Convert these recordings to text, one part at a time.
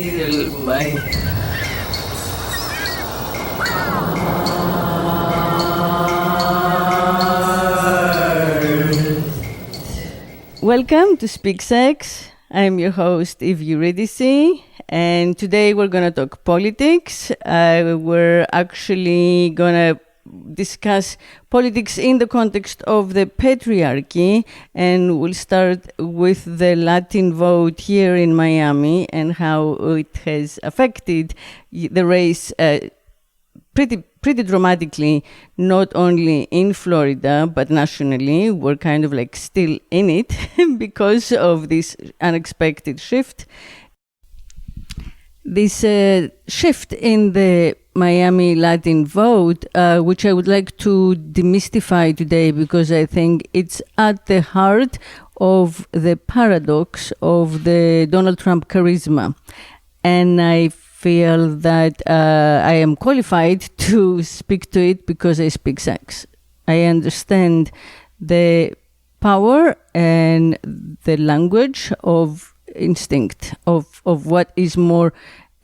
Bye. Welcome to Speak Sex. I'm your host, Eurydice, and today we're going to talk politics. We're actually going to discuss politics in the context of the patriarchy, and we'll start with the Latin vote here in Miami and how it has affected the race pretty dramatically, not only in Florida, but nationally. We're kind of like still in it because of this unexpected shift. This shift in the Miami Latin vote, which I would like to demystify today because I think it's at the heart of the paradox of the Donald Trump charisma. And I feel that I am qualified to speak to it because I speak sex. I understand the power and the language of instinct, of what is more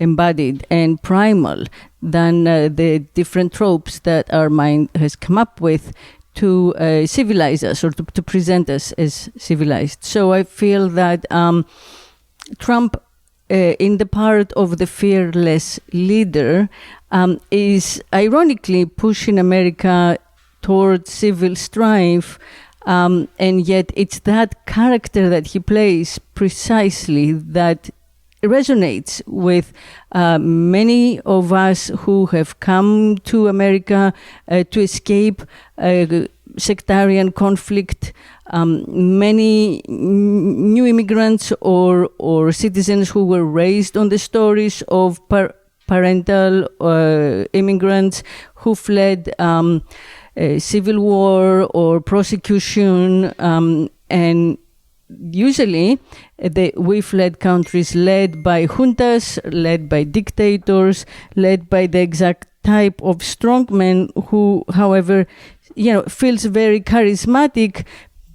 embodied and primal than the different tropes that our mind has come up with to civilize us or to present us as civilized. So I feel that Trump, in the part of the fearless leader, is ironically pushing America towards civil strife, and yet it's that character that he plays precisely that resonates with many of us who have come to America to escape sectarian conflict. Many new immigrants or citizens who were raised on the stories of parental immigrants who fled civil war or prosecution, and usually we fled countries led by juntas, led by dictators, led by the exact type of strongman who, however, feels very charismatic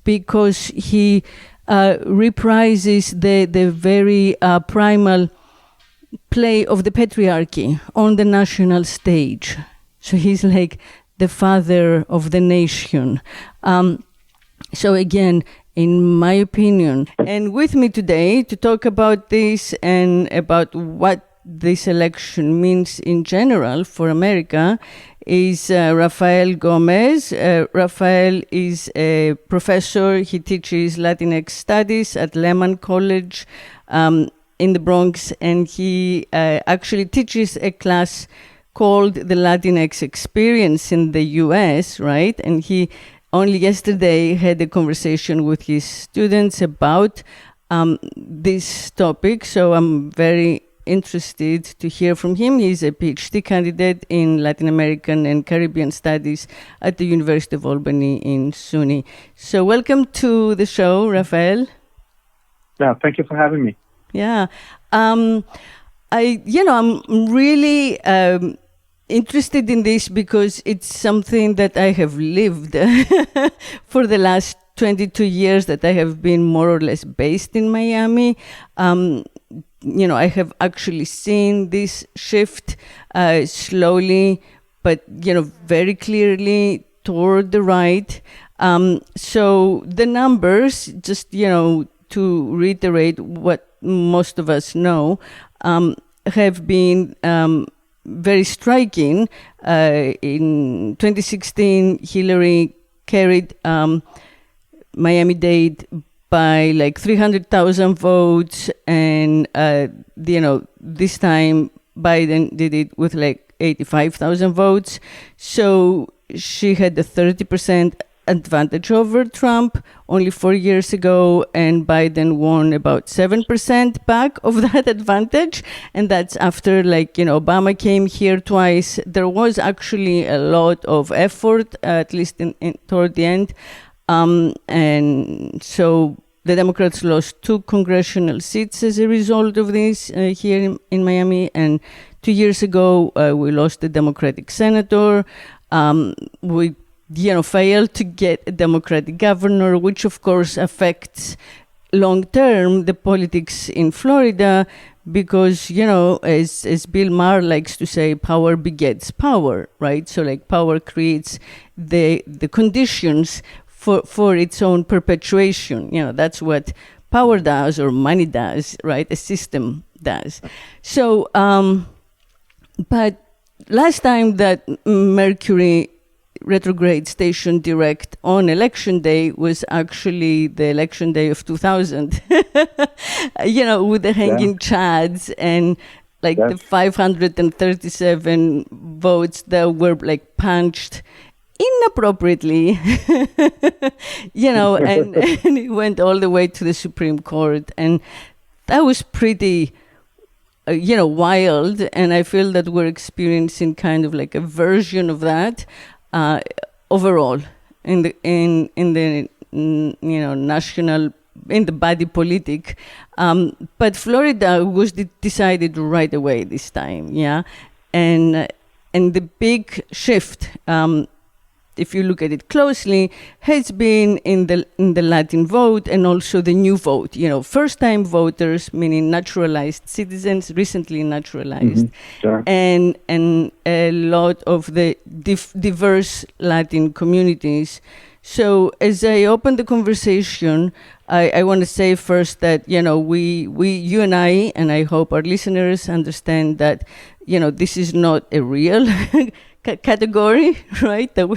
because he reprises the very primal play of the patriarchy on the national stage. So he's like the father of the nation. So again, in my opinion, and with me today to talk about this and about what this election means in general for America is Rafael Gomez. Rafael is a professor. He teaches Latinx studies at Lehman College in the Bronx, and he actually teaches a class called the Latinx Experience in the US, right? And he only yesterday had a conversation with his students about this topic, so I'm very interested to hear from him. He's a PhD candidate in Latin American and Caribbean Studies at the University of Albany in SUNY. So welcome to the show, Rafael. Yeah, thank you for having me. Yeah. I'm really interested in this because it's something that I have lived for the last 22 years that I have been more or less based in Miami. I have actually seen this shift slowly, but, very clearly toward the right. So the numbers, just, to reiterate what most of us know, have been very striking. In 2016, Hillary carried Miami-Dade by like 300,000 votes, and this time Biden did it with like 85,000 votes. So she had the 30% advantage over Trump only 4 years ago, and Biden won about 7% back of that advantage. And that's after Obama came here twice. There was actually a lot of effort, at least toward the end. And so the Democrats lost 2 congressional seats as a result of this here in Miami. And 2 years ago, we lost a Democratic senator. We failed to get a Democratic governor, which of course affects long-term the politics in Florida because, as Bill Maher likes to say, power begets power, right? So like power creates the conditions for its own perpetuation. That's what power does, or money does, right? A system does. So, but last time that Mercury retrograde station direct on election day was actually the election day of 2000, with the hanging chads and like the 537 votes that were like punched inappropriately, and it went all the way to the Supreme Court. And that was pretty, wild. And I feel that we're experiencing kind of like a version of that overall in the national, in the body politic. But Florida was decided right away this time, and the big shift, if you look at it closely, has been in the Latin vote and also the new vote. First-time voters, meaning naturalized citizens, recently naturalized, Sure. and a lot of the diverse Latin communities. So as I open the conversation, I want to say first that you and I hope our listeners understand that this is not a real category, right? That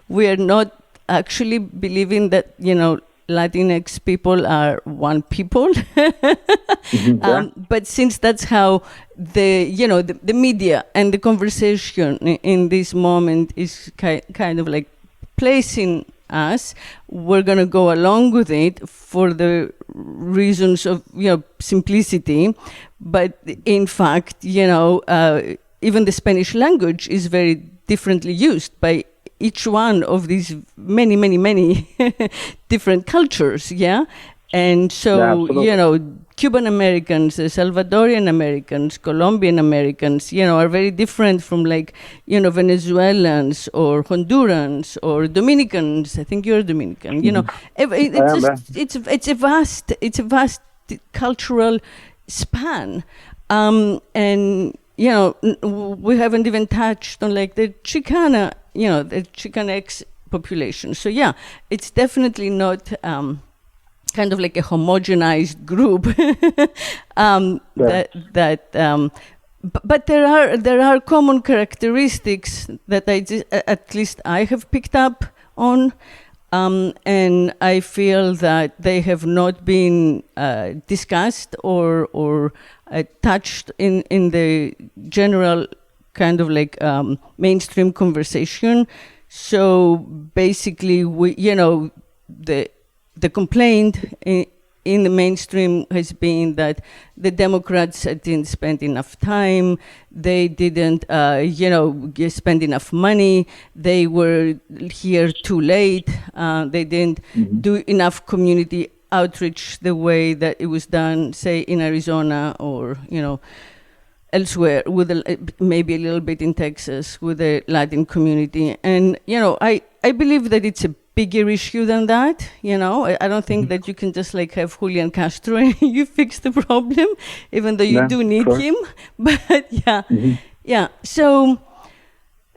we are not actually believing that Latinx people are one people. But since that's how the media and the conversation in this moment is kind of like placing us, we're going to go along with it for the reasons of simplicity. But in fact, even the Spanish language is very differently used by each one of these many, many, many different cultures, And so, Cuban Americans, Salvadorian Americans, Colombian Americans, are very different from Venezuelans or Hondurans or Dominicans. I think you're Dominican. It's a vast cultural span, and we haven't even touched on the Chicana, the Chicanx population. So it's definitely not kind of like a homogenized group. But there are common characteristics that at least I have picked up on, and I feel that they have not been discussed or touched in the general kind of mainstream conversation. So basically, the complaint in the mainstream has been that the Democrats didn't spend enough time, they didn't, spend enough money, they were here too late, they didn't do enough community outreach the way that it was done, say, in Arizona or, elsewhere, with maybe a little bit in Texas with the Latin community. And, I believe that it's a bigger issue than that. I don't think that you can just have Julian Castro and you fix the problem, even though you do need him. But So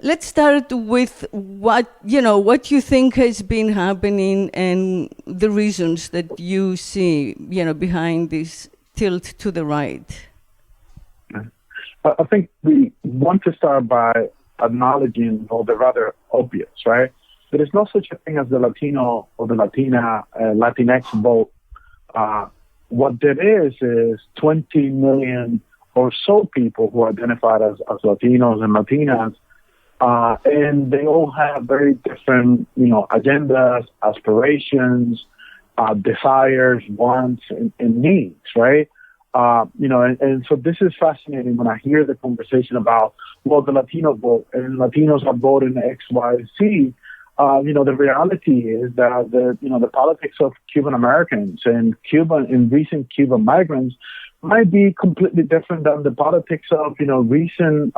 let's start with what you think has been happening and the reasons that you see, behind this tilt to the right. I think we want to start by acknowledging the rather obvious, right? There is no such a thing as the Latino or the Latinx vote. What there is 20 million or so people who identify as Latinos and Latinas, and they all have very different, agendas, aspirations, desires, wants, and needs, right? And so this is fascinating when I hear the conversation about, the Latino vote and Latinos are voting X, Y, Z. The reality is that the politics of Cuban Americans and recent Cuban migrants might be completely different than the politics of, recent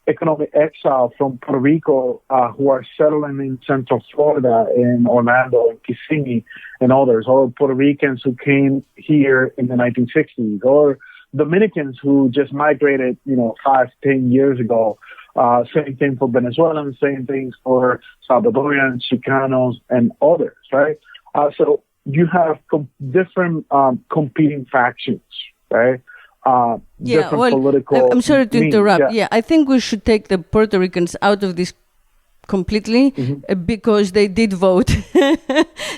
economic exile from Puerto Rico who are settling in Central Florida, in Orlando, in Kissimmee, and others, or Puerto Ricans who came here in the 1960s, or Dominicans who just migrated, 5-10 years ago. Same thing for Venezuelans, same things for Salvadorians, Chicanos, and others, right? So you have different competing factions, right? Different political. I'm sorry to interrupt. Yeah. I think we should take the Puerto Ricans out of this completely because they did vote.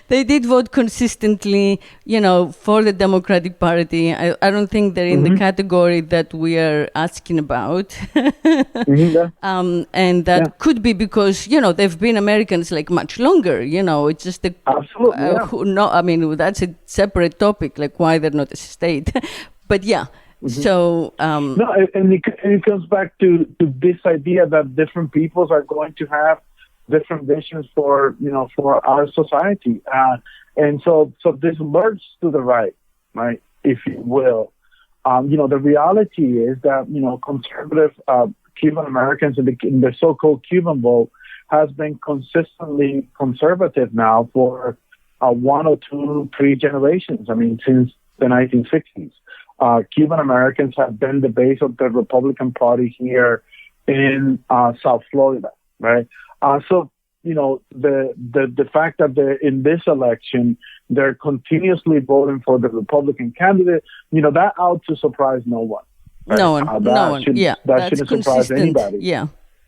They did vote consistently, for the Democratic Party. I don't think they're in the category that we are asking about. And that could be because, they've been Americans like much longer, it's just the... Absolutely, that's a separate topic, like why they're not a state. But so... No, and it comes back to this idea that different peoples are going to have different visions for our society. And so this lurks to the right, if you will. The reality is that, conservative Cuban Americans in the so-called Cuban vote has been consistently conservative now for 1 or 2, 3 generations. Since the 1960s. Cuban Americans have been the base of the Republican Party here in South Florida, right? So, the fact that they're in this election, they're continuously voting for the Republican candidate, that ought to surprise no one. Right? No one. That shouldn't surprise anybody. Yeah.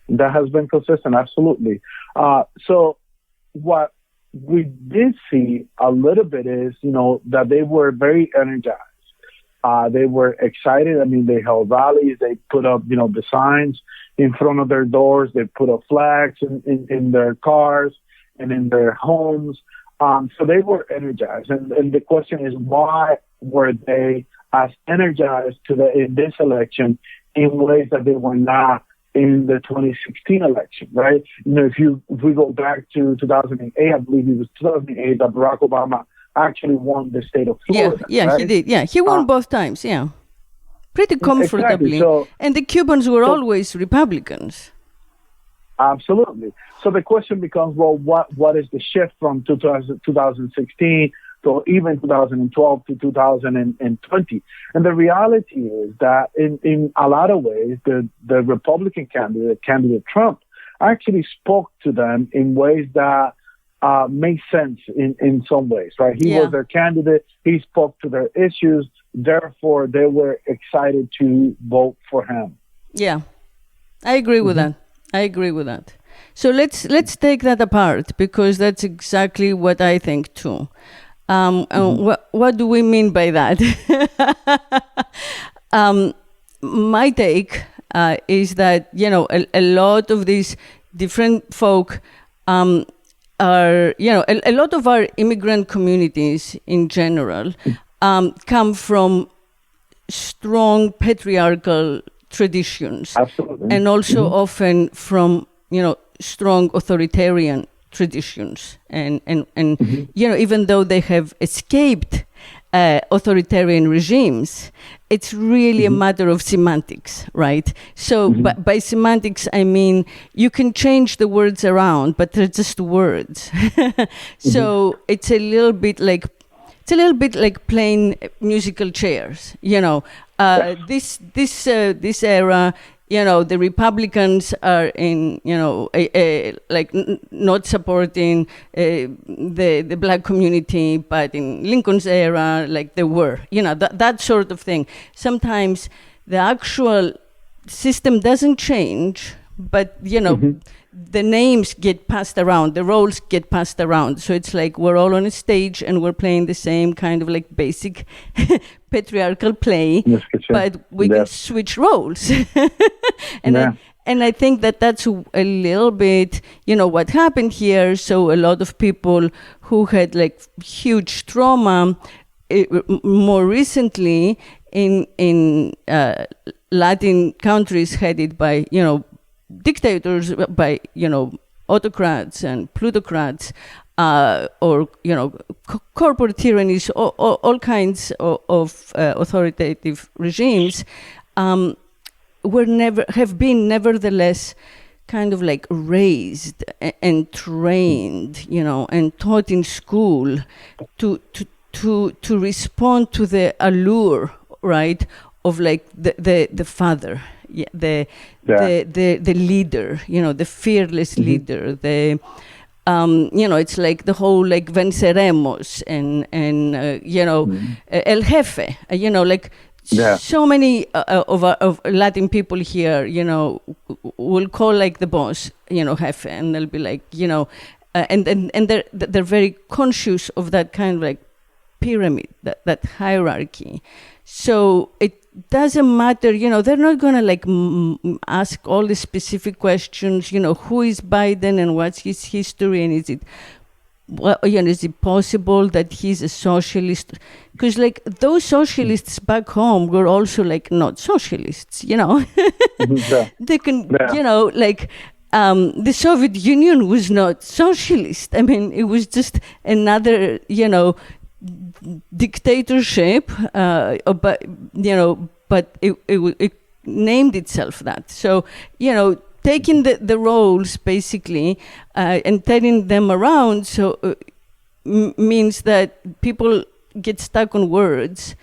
That has been consistent, absolutely. So what we did see a little bit is, that they were very energized. They were excited. They held rallies. They put up, the signs in front of their doors. They put up flags in their cars and in their homes. So they were energized. And the question is, why were they as energized in this election in ways that they were not in the 2016 election, right? If we go back to 2008, I believe it was 2008 that Barack Obama actually won the state of Florida. Right? He did. Yeah, he won both times. Yeah, pretty comfortably. Exactly. So, and the Cubans were always Republicans. Absolutely. So the question becomes, well, what is the shift from 2016 to even 2012 to 2020? And the reality is that in a lot of ways, the Republican candidate Trump, actually spoke to them in ways that made sense in some ways, right? He was their candidate. He spoke to their issues. Therefore, they were excited to vote for him. Yeah, I agree with that. I agree with that. So let's take that apart, because that's exactly what I think too. And what do we mean by that? My take is that, a lot of these different folk are, a lot of our immigrant communities in general come from strong patriarchal traditions. Absolutely. And also often from, strong authoritarian traditions. And even though they have escaped authoritarian regimes, it's really a matter of semantics, right? So by semantics, I mean, you can change the words around, but they're just words. So it's a little bit like playing musical chairs, this era, the Republicans are in, not supporting the black community, but in Lincoln's era, like they were, that sort of thing. Sometimes the actual system doesn't change, but, the names get passed around, the roles get passed around. So it's like we're all on a stage and we're playing the same kind of like basic patriarchal play, but we can switch roles. And I think that's a little bit, what happened here. So a lot of people who had like huge trauma more recently in Latin countries headed by, dictators, by autocrats and plutocrats, or corporate tyrannies, all kinds of authoritative regimes, have been nevertheless kind of like raised and trained, and taught in school to respond to the allure, right, of like the father, the leader, the fearless leader, the it's like the whole like venceremos and el jefe, like so many of Latin people here, will call like the boss, jefe, and they'll be like, and they're very conscious of that kind of like pyramid, that hierarchy. So it doesn't matter, they're not going to like ask all the specific questions, who is Biden and what's his history, and is it possible that he's a socialist? Because like those socialists back home were also like not socialists, They can, like the Soviet Union was not socialist. I mean, it was just another, dictatorship, but it named itself that. So, taking the roles basically and turning them around means that people get stuck on words.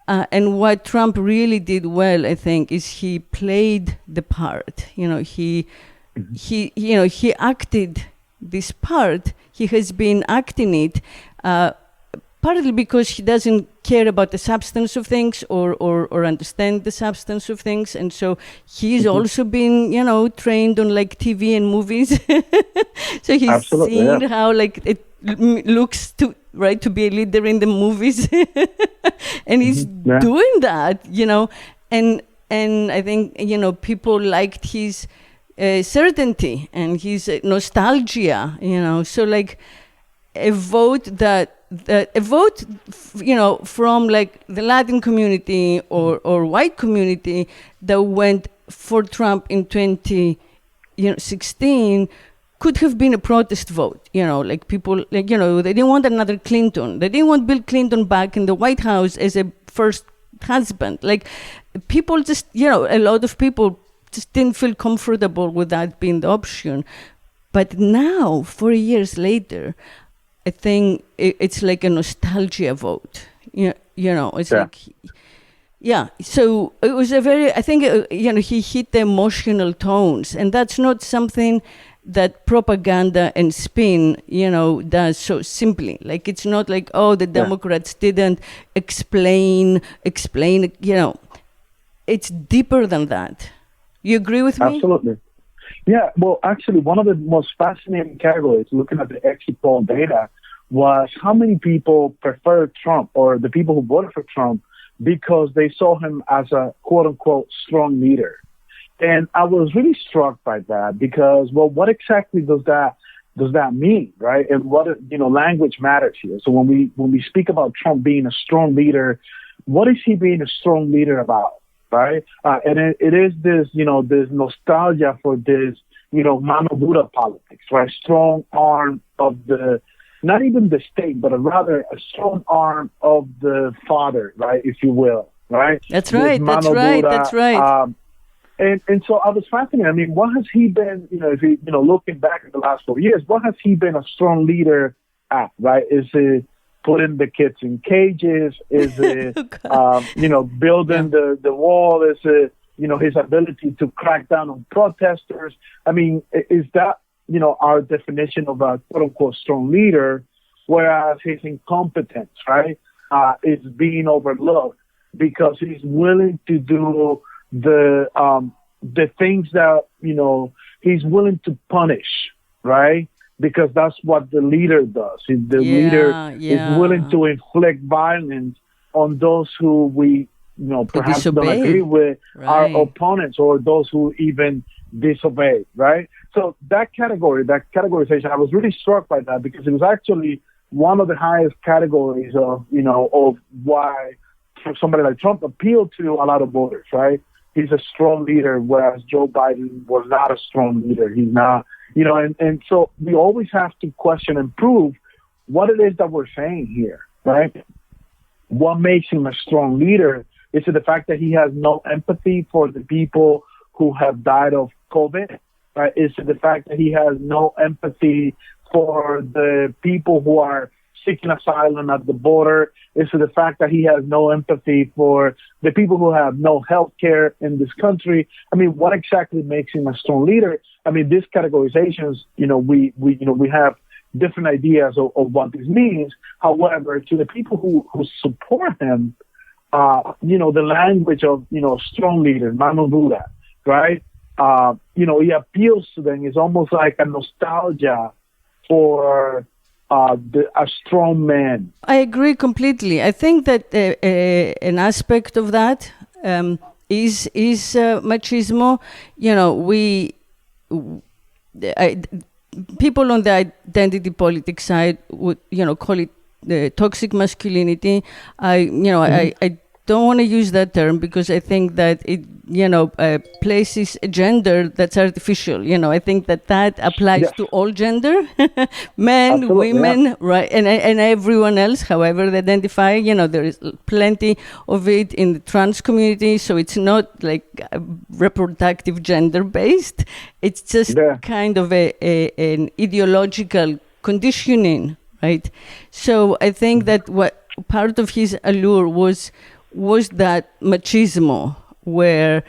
And what Trump really did well, I think, is he played the part. He acted this part. He has been acting it. Partly because he doesn't care about the substance of things or understand the substance of things. And so he's also been, trained on like TV and movies. So he's seen how like it looks to be a leader in the movies. And he's doing that, and I think, people liked his certainty and his nostalgia, so like a vote from like the Latin community or white community that went for Trump in 2016 could have been a protest vote. Like people, like, they didn't want another Clinton. They didn't want Bill Clinton back in the White House as a first husband. Like people just, a lot of people just didn't feel comfortable with that being the option. But now, 4 years later, I think it's like a nostalgia vote. It's like, so it was I think, he hit the emotional tones, and that's not something that propaganda and spin, does so simply. Like, it's not like, the Democrats didn't explain, it's deeper than that. You agree with me? Absolutely. Yeah, well, actually, one of the most fascinating categories, looking at the exit poll data, was how many people preferred Trump, or the people who voted for Trump, because they saw him as a quote-unquote strong leader. And I was really struck by that because, well, what exactly does that mean, right? And what, language matters here. So when we speak about Trump being a strong leader, what is he being a strong leader about? Right. And it is this, this nostalgia for this, mano dura politics, right? Strong arm of not even the state, but rather a strong arm of the father, right? If you will, right? That's right. That's right. And so I was fascinated. I mean, what has he been, if you, looking back at the last 4 years, what has he been a strong leader at, right? Is it putting the kids in cages? Is it, building the wall? Is it, his ability to crack down on protesters? I mean, is that, our definition of a quote-unquote strong leader, whereas his incompetence, right, is being overlooked because he's willing to do the things that, he's willing to punish, right? Because that's what the leader does. The leader is willing to inflict violence on those who we, perhaps don't agree with, our opponents, or those who even disobey, right? So that categorization, I was really struck by that because it was actually one of the highest categories of, of why somebody like Trump appealed to a lot of voters, right? He's a strong leader, whereas Joe Biden was not a strong leader. He's not, and so we always have to question and prove what it is that we're saying here, right? What makes him a strong leader? Is it the fact that he has no empathy for the people who have died of COVID? Right? Is it the fact that he has no empathy for the people who are seeking asylum at the border. It's the fact that he has no empathy for the people who have no health care in this country. I mean, what exactly makes him a strong leader? I mean, these categorizations, we have different ideas of what this means. However, to the people who support him, the language of, strong leader, Manu Buddha, right? He appeals to them. It's almost like a nostalgia for a strong man. I agree completely. I think that an aspect of that is machismo. People on the identity politics side would, call it the toxic masculinity. I don't want to use that term because I think that it, places a gender that's artificial. I think that applies to all gender, men, Absolutely, women, right, and everyone else, however they identify. There is plenty of it in the trans community, so it's not like reproductive gender based. It's just kind of an ideological conditioning, right? So I think that what part of his allure was that machismo, where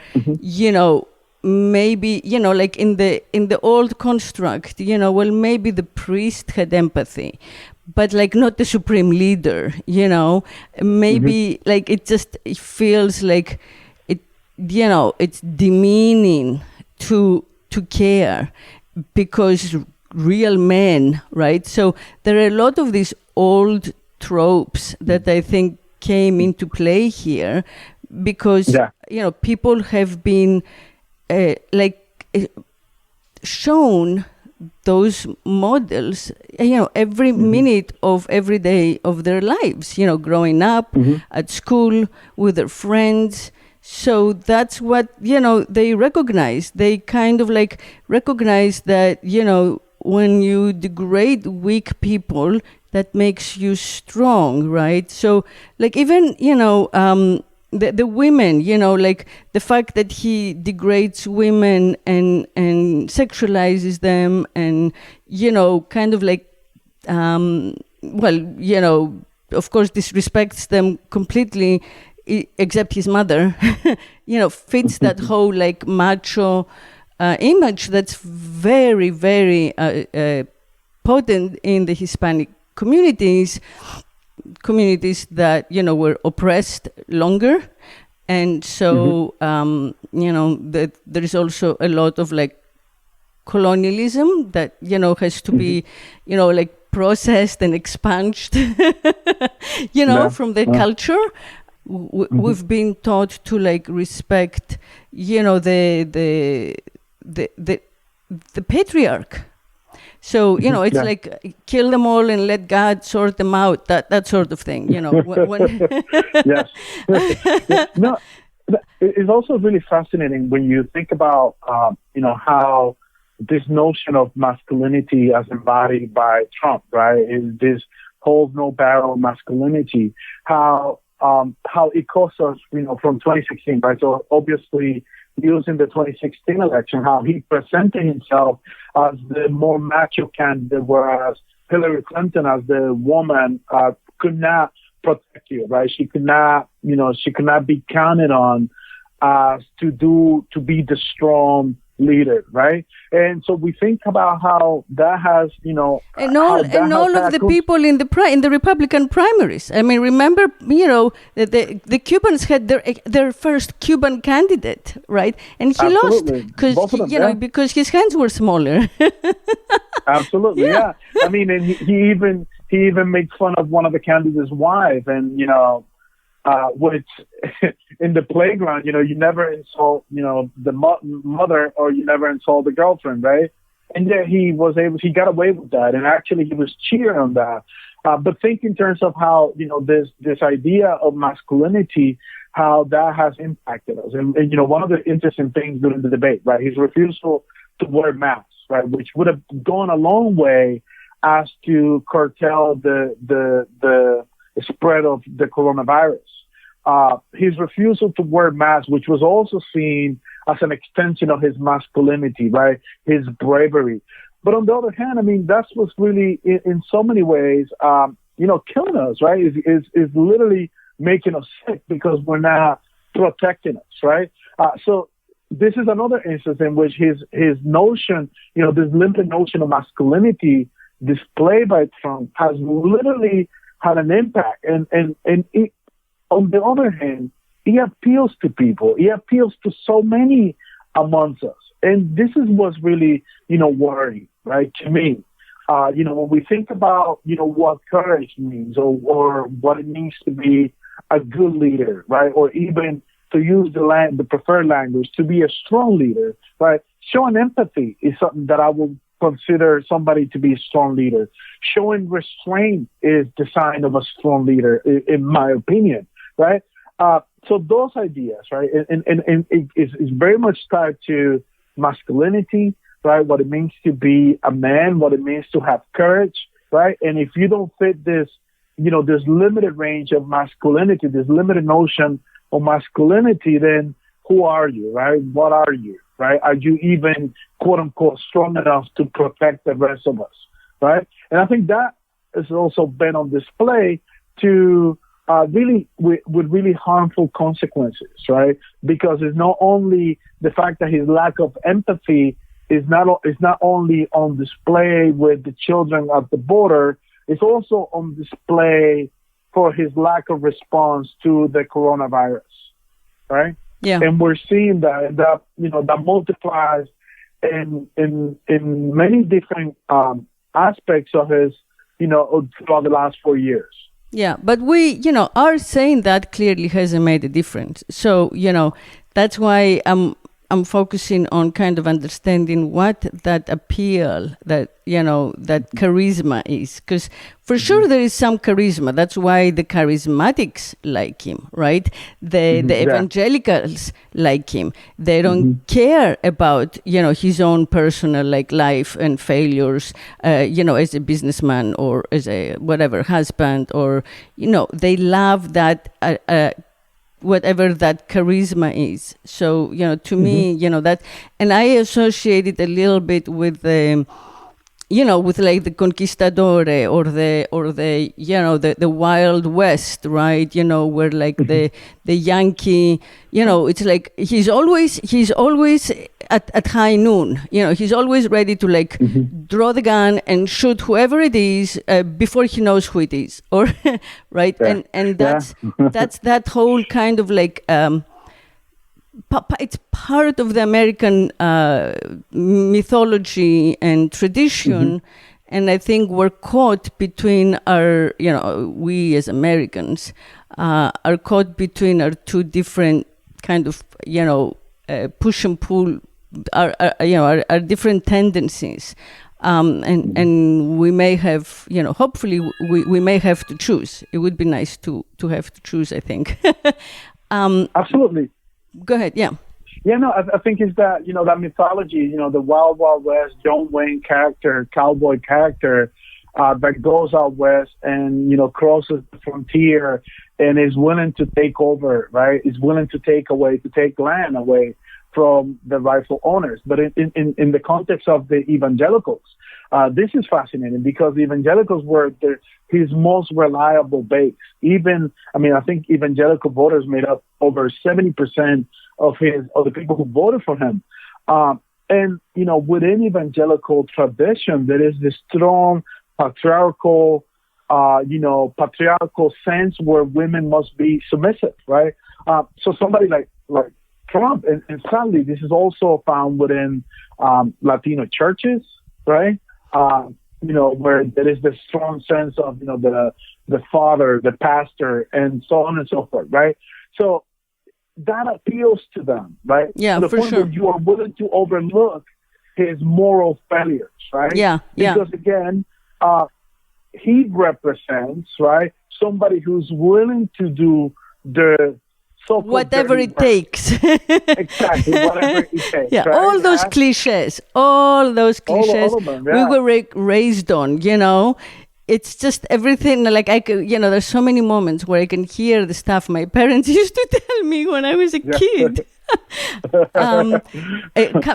maybe like in the old construct, maybe the priest had empathy, but like not the supreme leader. Maybe like it feels like it's demeaning to care because real men, right? So there are a lot of these old tropes that I think came into play here because people have been shown those models every minute of every day of their lives, growing up at school with their friends. So that's what they recognize. They kind of recognize that when you degrade weak people, that makes you strong, right? So, even, the women, the fact that he degrades women and sexualizes them and, kind of of course, disrespects them completely, except his mother, fits that whole, macho image that's very, very potent in the Hispanic communities that were oppressed longer, and so that there is also a lot of colonialism that has to be processed and expunged from their culture. We've been taught to respect the patriarch. So, it's kill them all and let God sort them out, that sort of thing, Yes. No, it's also really fascinating when you think about, how this notion of masculinity as embodied by Trump, right, is this hold no barrel masculinity, how it cost us, from 2016, right? So obviously, using the 2016 election, how he presented himself as the more macho candidate, whereas Hillary Clinton, as the woman, could not protect you, right? She could not be counted on to be the strong leader, right? And so we think about how that has, and all of the people in the Republican primaries. I mean, remember, the Cubans had their first Cuban candidate, right? And he lost because his hands were smaller. Absolutely, yeah. I mean, and he even made fun of one of the candidates' wife, and which in the playground, you never insult, the mother, or you never insult the girlfriend, right? And yet he got away with that, and actually he was cheering on that. But think in terms of how, this idea of masculinity, how that has impacted us. And one of the interesting things during the debate, right, his refusal to wear masks, right, which would have gone a long way as to curtail the spread of the coronavirus. His refusal to wear masks, which was also seen as an extension of his masculinity, right? His bravery. But on the other hand, I mean, that was really, in so many ways, killing us, right? Is literally making us sick because we're not protecting us, right? So this is another instance in which his notion, this limited notion of masculinity displayed by Trump has literally had an impact. And on the other hand, he appeals to people. He appeals to so many amongst us. And this is what's really, worrying, right, to me. When we think about, what courage means or what it means to be a good leader, right, or even to use the preferred language, to be a strong leader, right, showing empathy is something that I will consider somebody to be a strong leader. Showing restraint is the sign of a strong leader, in my opinion, right? So those ideas, right, and it's very much tied to masculinity, right? What it means to be a man, what it means to have courage, right? And if you don't fit this, this limited range of masculinity, this limited notion of masculinity, then who are you, right? What are you, right? Are you even, quote unquote, strong enough to protect the rest of us, right? And I think that has also been on display to really with really harmful consequences, right? Because it's not only the fact that his lack of empathy is not only on display with the children at the border, it's also on display for his lack of response to the coronavirus, right? Yeah. And we're seeing that multiplies in many different aspects of his, throughout the last 4 years. Yeah, but we, are saying that clearly hasn't made a difference. So, that's why I'm focusing on kind of understanding what that appeal, that charisma is. Because for sure there is some charisma. That's why the charismatics like him, right? The evangelicals like him. They don't care about, his own personal life and failures, as a businessman or as a whatever husband, or, they love that whatever that charisma is. So, to me, that, and I associate it a little bit with the, with the conquistadore or the Wild West, right? Where the Yankee, it's like he's always at high noon. He's always ready to draw the gun and shoot whoever it is before he knows who it is, or right? Yeah. And that's that's that whole kind of it's part of the American mythology and tradition. And I think we're caught between our, we as Americans are caught between our two different kind of, push and pull, our different tendencies. And we may have, hopefully we may have to choose. It would be nice to have to choose, I think. Absolutely. Go ahead. Yeah. Yeah, no, I think it's that, that mythology, the Wild Wild West, John Wayne character, cowboy character, that goes out west and, crosses the frontier and is willing to take over, right? Is willing to take land away from the rightful owners. But in the context of the evangelicals, this is fascinating because the evangelicals were his most reliable base. I think evangelical voters made up over 70% of the people who voted for him. And, within evangelical tradition, there is this strong patriarchal sense where women must be submissive, right? So somebody like Trump, and sadly, this is also found within Latino churches, right? Where there is this strong sense of, the father, the pastor, and so on and so forth, right? So that appeals to them, right? Yeah, to the for point sure. where you are willing to overlook his moral failures, right? Yeah, yeah. Because again, he represents, right, somebody who's willing to do the so-called whatever it takes. Exactly, whatever it takes. Yeah, right? all those cliches, all of them, yeah. we were raised on, It's just everything, I could, there's so many moments where I can hear the stuff my parents used to tell me when I was a kid.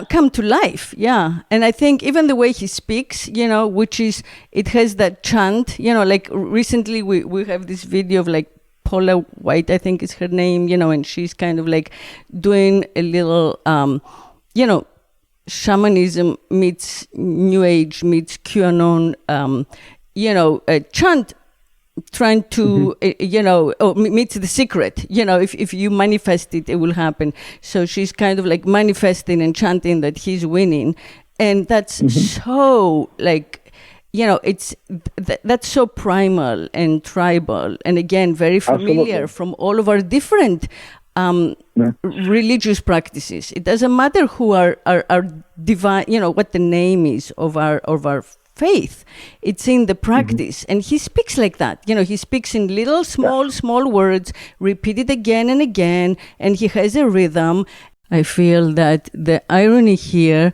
come to life. Yeah. And I think even the way he speaks, which is, it has that chant, like recently we have this video of like Paula White, I think is her name, and she's kind of like doing a little, shamanism meets New Age meets QAnon, a chant trying to, meets the secret. If you manifest it, it will happen. So she's kind of like manifesting and chanting that he's winning. And that's so like, it's that's so primal and tribal. And again, very familiar from all of our different religious practices. It doesn't matter who are divine, what the name is of our faith. It's in the practice. And he speaks like that. He speaks in little, small words, repeated again and again, and he has a rhythm. I feel that the irony here,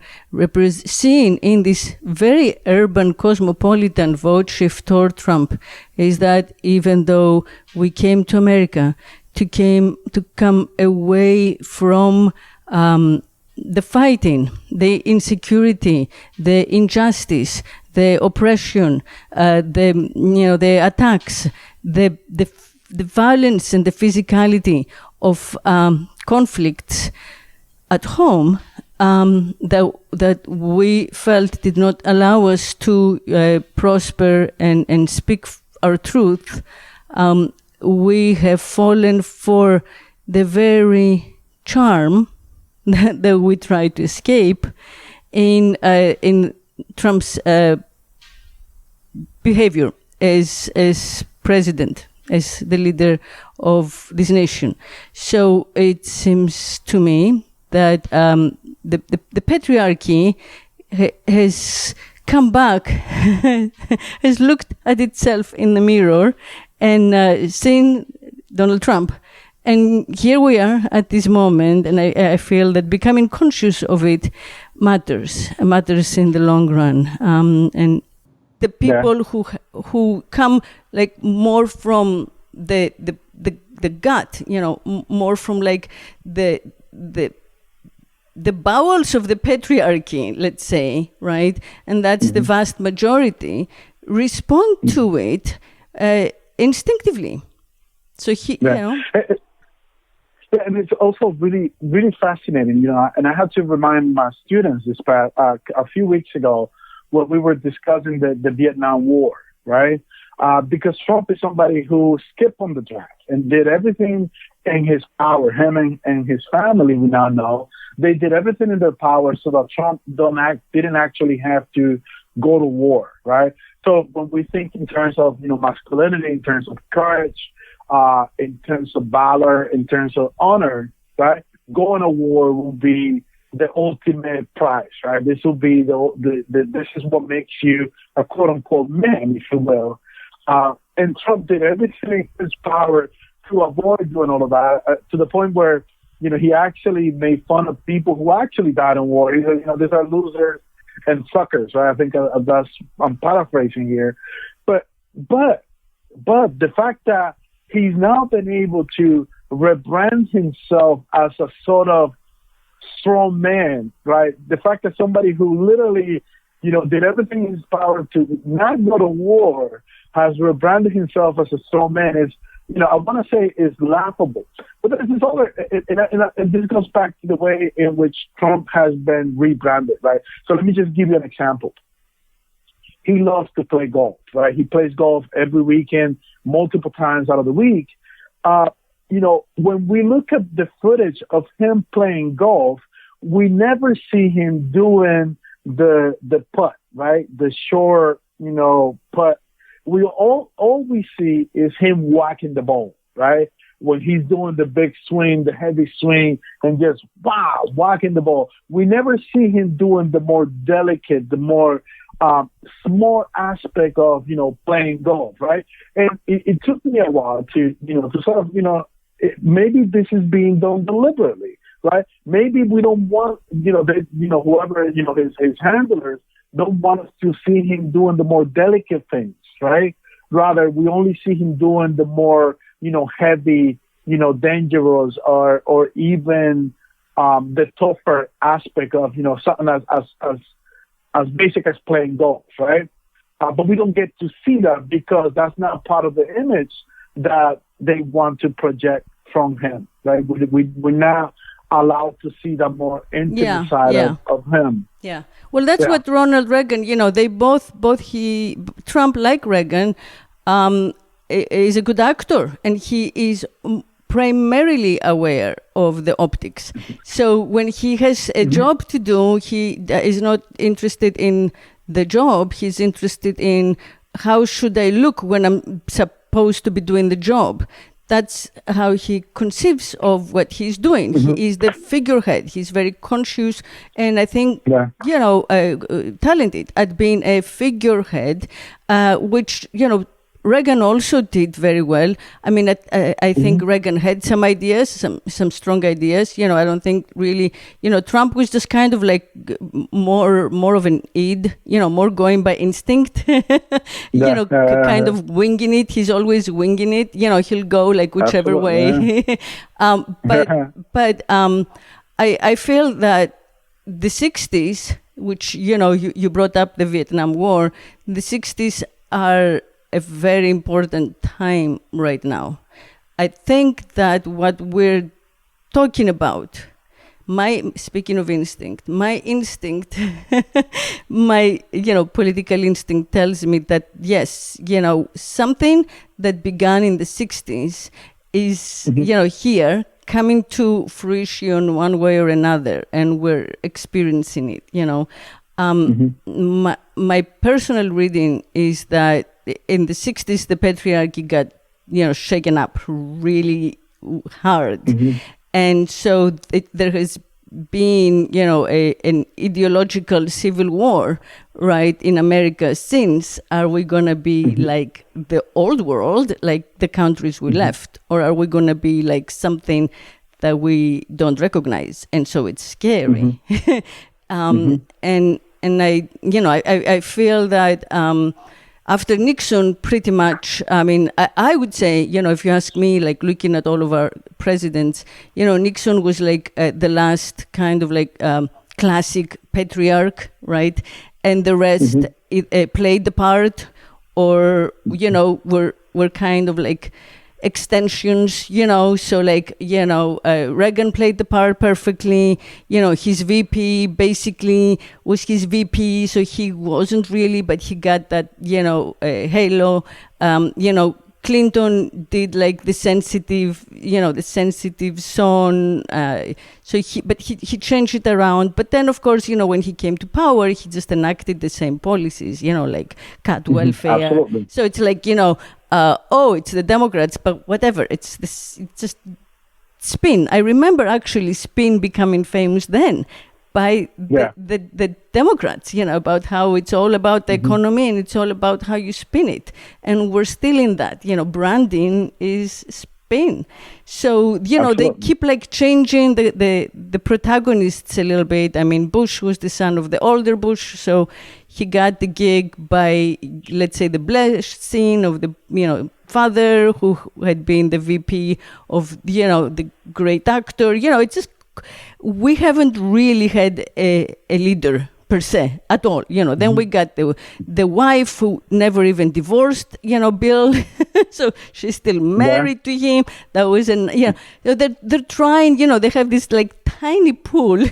seen in this very urban, cosmopolitan vote shift toward Trump, is that even though we came to America to come away from the fighting, the insecurity, the injustice, the oppression, the attacks, the violence and the physicality of conflicts at home, that we felt did not allow us to prosper and speak our truth. We have fallen for the very charm that we try to escape in Trump's behavior as president, as the leader of this nation. So it seems to me that the patriarchy has come back, has looked at itself in the mirror and seen Donald Trump. And here we are at this moment, and I feel that becoming conscious of it matters in the long run. And the people who come like more from the gut, more from like the bowels of the patriarchy, let's say, right? And that's the vast majority, respond to it instinctively. So and it's also really, really fascinating, and I had to remind my students this past, a few weeks ago when we were discussing the Vietnam War, right? Because Trump is somebody who skipped on the draft and did everything in his power. Him and his family, we now know, they did everything in their power so that Trump didn't actually have to go to war, right? So when we think in terms of, masculinity, in terms of courage, in terms of valor, in terms of honor, right? Going to war will be the ultimate prize, right? This will be this is what makes you a quote unquote man, if you will. And Trump did everything in his power to avoid doing all of that, to the point where, he actually made fun of people who actually died in war. He said, these are losers and suckers, right? I think I'm paraphrasing here, but the fact that he's now been able to rebrand himself as a sort of strong man, right? The fact that somebody who literally, did everything in his power to not go to war has rebranded himself as a strong man is, I want to say is laughable. But this is all, and this goes back to the way in which Trump has been rebranded, right? So let me just give you an example. He loves to play golf, right? He plays golf every weekend, multiple times out of the week. When we look at the footage of him playing golf, we never see him doing the putt, right? The short, putt. All we see is him whacking the ball, right? When he's doing the big swing, the heavy swing, and just whacking the ball. We never see him doing the more delicate, the more small aspect of, playing golf, right? And it took me a while to sort of, maybe this is being done deliberately, right? Maybe we don't want, whoever, his handlers don't want us to see him doing the more delicate things, right? Rather, we only see him doing the more, heavy, dangerous or even, the tougher aspect of, something as basic as playing golf, right? But we don't get to see that because that's not part of the image that they want to project from him, right? We're now allowed to see the more intimate side of him. Yeah. Well, that's what Ronald Reagan, they Trump, like Reagan, is a good actor, and he is primarily aware of the optics. So when he has a job to do, he is not interested in the job. He's interested in how should I look when I'm supposed to be doing the job. That's how he conceives of what he's doing. He is the figurehead. He's very conscious, and I think, talented at being a figurehead, which, Reagan also did very well. I mean, I think Reagan had some ideas, some strong ideas. I don't think really, Trump was just kind of like more of an id, more going by instinct, kind of winging it. He's always winging it. He'll go like whichever way. But I feel that the 60s, which, you brought up the Vietnam War, the 60s are a very important time right now. I think that what we're talking about, speaking of instinct, my instinct, my, political instinct tells me that, yes, something that began in the 60s is, here, coming to fruition one way or another, and we're experiencing it, My personal reading is that in the 60s, the patriarchy got, shaken up really hard. And so there has been, an ideological civil war, right, in America since. Are we going to be like the old world, like the countries we left? Or are we going to be like something that we don't recognize? And so it's scary. And I feel that after Nixon, pretty much, I mean, I would say, if you ask me, like looking at all of our presidents, Nixon was like the last kind of like classic patriarch, right? And the rest played the part, or, were kind of like extensions, so like, Reagan played the part perfectly, his VP basically was his VP, so he wasn't really, but he got that, halo, Clinton did like the sensitive son, so he changed it around, but then of course, when he came to power, he just enacted the same policies, like cat welfare. Absolutely. So it's like, it's the Democrats, but whatever. It's just spin. I remember actually spin becoming famous then by the Democrats, about how it's all about the economy and it's all about how you spin it. And we're still in that, branding is spin. So, they keep like changing the protagonists a little bit. I mean, Bush was the son of the older Bush, so he got the gig by, let's say, the blessing of the, father who had been the VP of, the great actor. It's just, we haven't really had a leader per se at all. Then we got the wife who never even divorced, Bill. So she's still married to him. That was they're trying, they have this like tiny pool.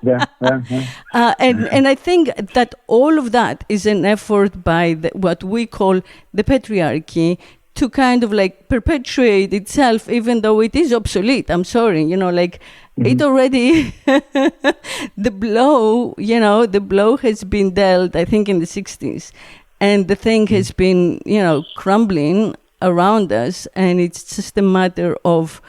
And I think that all of that is an effort by what we call the patriarchy to kind of like perpetuate itself, even though it is obsolete. I'm sorry, it already, the blow has been dealt, I think, in the 60s. And the thing has been, crumbling around us. And it's just a matter of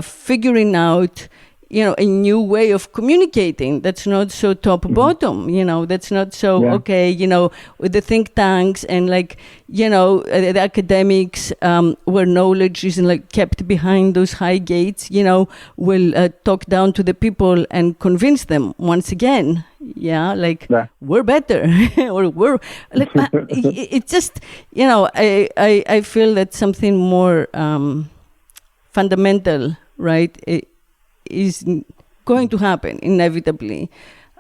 figuring out, a new way of communicating that's not so top-bottom, that's not so, with the think tanks and like, the academics where knowledge is like kept behind those high gates, will talk down to the people and convince them once again, we're better, or we're, like, it's just, I feel that something more fundamental, right? is going to happen inevitably,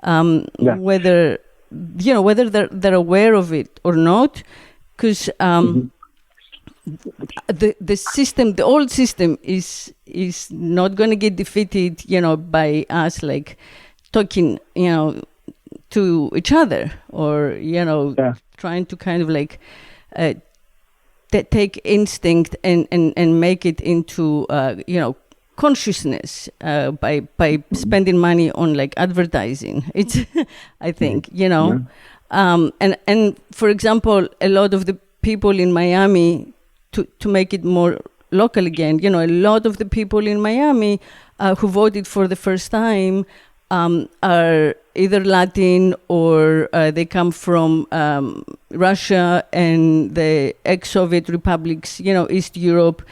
whether they're aware of it or not, because the system, the old system, is not going to get defeated, by us like talking, to each other, or trying to kind of like take instinct and make it into consciousness by spending money on like advertising. It's I think and for example, a lot of the people in Miami, to make it more local again, a lot of the people in Miami who voted for the first time are either Latin or they come from Russia and the ex-Soviet republics, East Europe.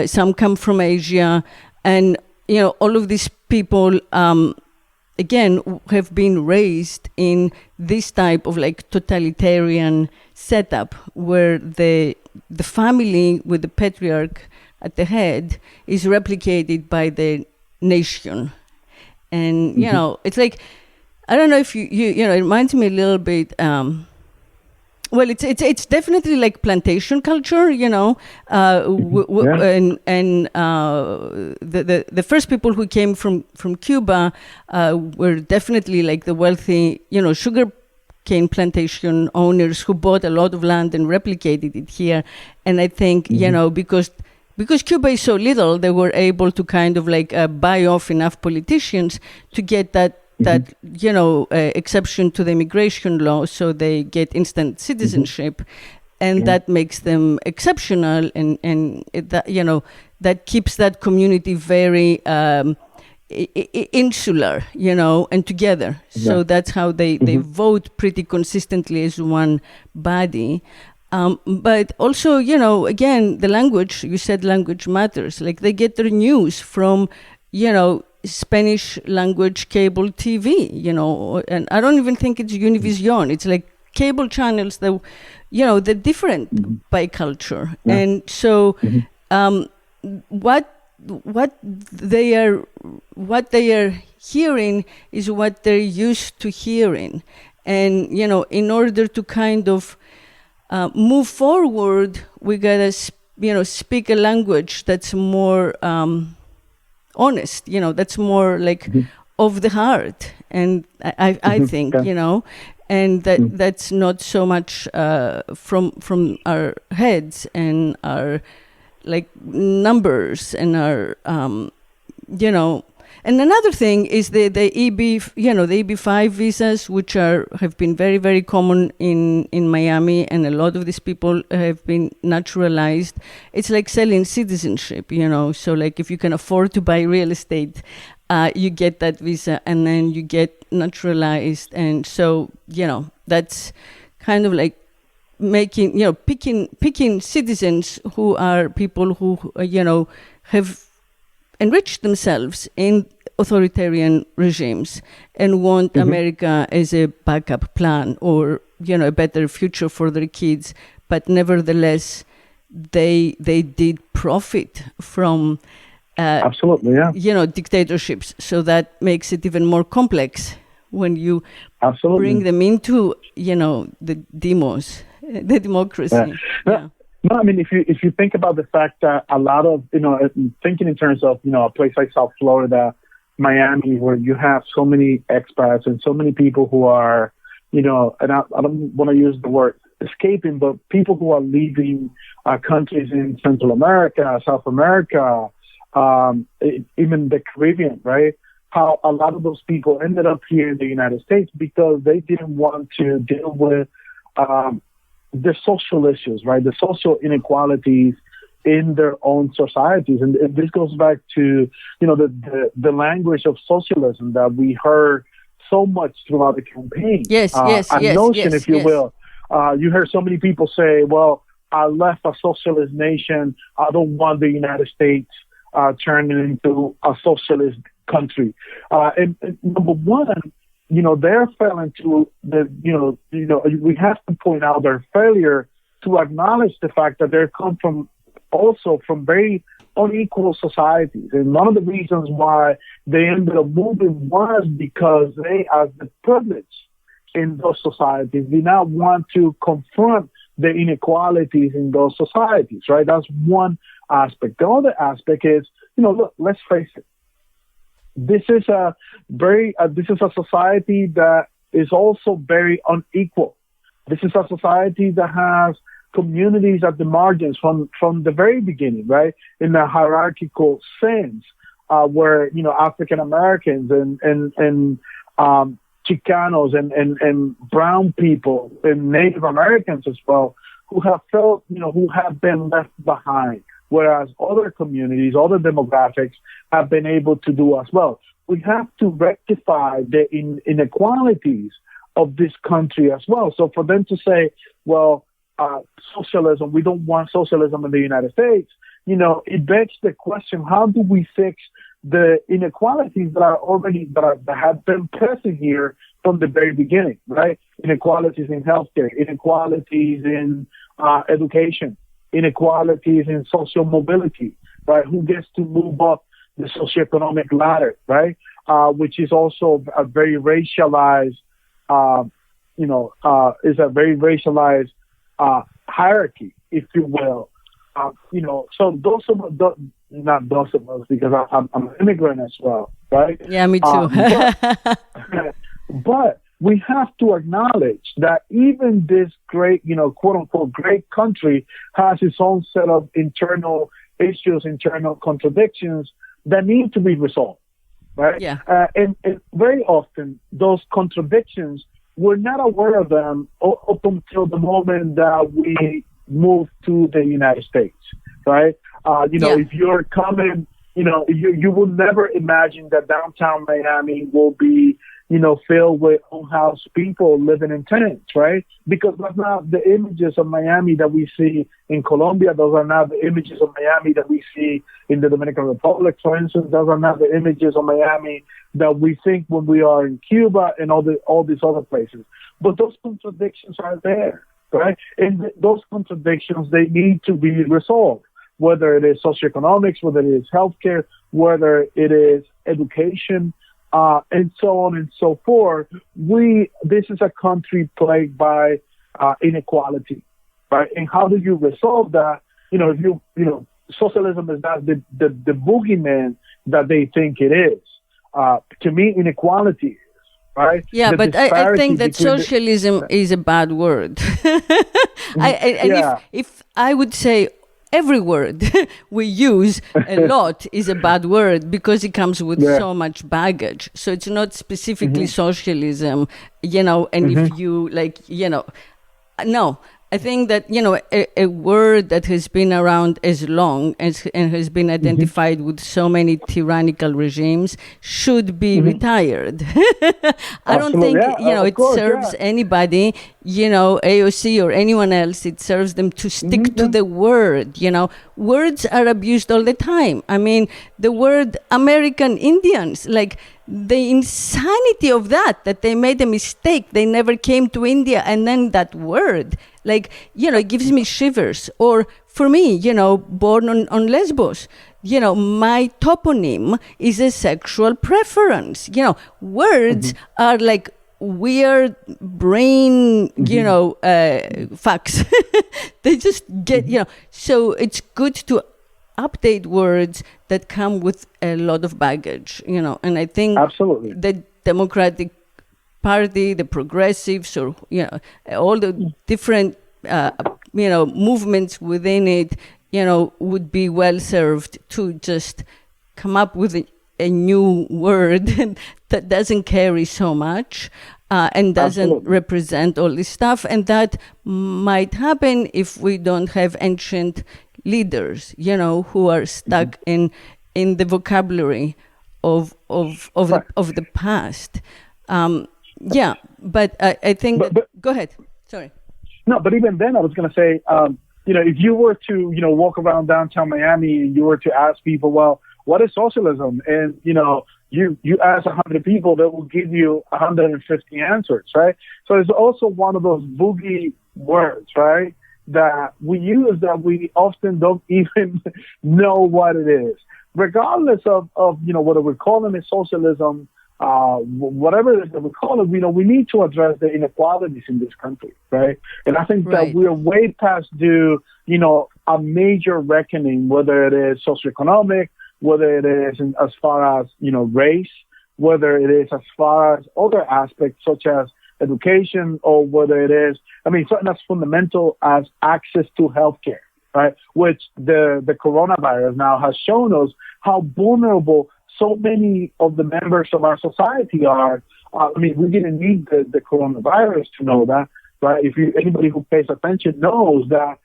Some come from Asia. And, all of these people, again, have been raised in this type of like totalitarian setup where the family with the patriarch at the head is replicated by the nation. And, it's like, I don't know if it reminds me a little bit, well, it's definitely like plantation culture, and the first people who came from Cuba were definitely like the wealthy, sugar cane plantation owners who bought a lot of land and replicated it here. And I think, because Cuba is so little, they were able to kind of like buy off enough politicians to get that exception to the immigration law, so they get instant citizenship, and that makes them exceptional, and that keeps that community very insular, and together. So that's how they vote pretty consistently as one body. But also, again, the language, you said language matters. Like they get their news from, Spanish language cable TV, and I don't even think it's Univision. It's like cable channels that, they're different by culture. Yeah. And so what they are hearing is what they're used to hearing. And, in order to kind of move forward, we gotta, speak a language that's more honest, that's more like of the heart. And I think, and that's not so much from our heads and our like numbers and our, And another thing is the EB, the EB5 visas, which have been very, very common in Miami, and a lot of these people have been naturalized. It's like selling citizenship, So like if you can afford to buy real estate, you get that visa, and then you get naturalized, and so that's kind of like making picking citizens who are people who have enriched themselves in authoritarian regimes and want America as a backup plan or a better future for their kids, but nevertheless they did profit from absolutely, yeah, dictatorships. So that makes it even more complex when you absolutely bring them into the demos, the democracy. Yeah. No, I mean, if you think about the fact that a lot of, thinking in terms of, a place like South Florida, Miami, where you have so many expats and so many people who are, and I don't want to use the word escaping, but people who are leaving countries in Central America, South America, even the Caribbean, right? How a lot of those people ended up here in the United States because they didn't want to deal with the social issues, right? The social inequalities in their own societies. And this goes back to, the language of socialism that we heard so much throughout the campaign. Yes, notion, if you will. You heard so many people say, well, I left a socialist nation. I don't want the United States turning into a socialist country. And number one, they fell into we have to point out their failure to acknowledge the fact that they come from very unequal societies. And one of the reasons why they ended up moving was because they, as the privileged in those societies, did not want to confront the inequalities in those societies, right? That's one aspect. The other aspect is, look, let's face it. This is a society that is also very unequal. This is a society that has communities at the margins from the very beginning, right? In a hierarchical sense, where, African Americans and Chicanos and brown people and Native Americans as well, who have felt, who have been left behind, whereas other communities, other demographics have been able to do as well. We have to rectify the inequalities of this country as well. So for them to say, well, socialism, we don't want socialism in the United States, it begs the question, how do we fix the inequalities that have been present here from the very beginning, right? Inequalities in healthcare, inequalities in education, inequalities in social mobility, right? Who gets to move up the socioeconomic ladder, right? Which is also a very racialized, is a very racialized hierarchy, if you will. So those of the, not those of us, because I'm an immigrant as well, right? Yeah, me too. But we have to acknowledge that even this great, quote unquote, great country has its own set of internal issues, internal contradictions that need to be resolved, right? Yeah. And very often those contradictions, we're not aware of them up until the moment that we move to the United States, right? If you're coming, you will never imagine that downtown Miami will be, filled with unhoused people living in tents, right? Because that's not the images of Miami that we see in Colombia. Those are not the images of Miami that we see in the Dominican Republic, for instance. Those are not the images of Miami that we think when we are in Cuba and all these other places. But those contradictions are there, right? And those contradictions, they need to be resolved, whether it is socioeconomics, whether it is healthcare, whether it is education, and so on and so forth. This is a country plagued by inequality, right? And how do you resolve that? If socialism is not the boogeyman that they think it is. To me, inequality is, right? Yeah, but I think that socialism is a bad word. If I would say every word we use a lot is a bad word because it comes with so much baggage. So it's not specifically socialism, and if you no. I think that, a word that has been around as long and has been identified with so many tyrannical regimes should be retired. I don't think, it serves anybody, AOC or anyone else. It serves them to stick to the word, Words are abused all the time. I mean, the word American Indians, like the insanity of that they made a mistake. They never came to India. And then that word, it gives me shivers. Or for me, born on Lesbos, my toponym is a sexual preference. Words are like weird brain, facts. They just get, so it's good to update words that come with a lot of baggage, and I think absolutely the Democratic Party, the progressives, or all the different movements within it, would be well served to just come up with a new word that doesn't carry so much and doesn't represent all this stuff, and that might happen if we don't have ancient leaders, who are stuck in the vocabulary of the past. But I think go ahead. Sorry. No, but even then, I was going to say, if you were to, walk around downtown Miami and you were to ask people, well, what is socialism? And, you ask 100 people, that will give you 150 answers, right? So it's also one of those boogie words, right? that we use that we often don't even know what it is. Regardless of whether we're calling it socialism, whatever it is that we call it, we need to address the inequalities in this country, right? And I think that we're way past due, a major reckoning, whether it is socioeconomic, whether it is as far as, race, whether it is as far as other aspects such as education, or whether it is, something as fundamental as access to healthcare, right? Which the coronavirus now has shown us how vulnerable so many of the members of our society are. We didn't need the coronavirus to know that, right? Anybody who pays attention knows that,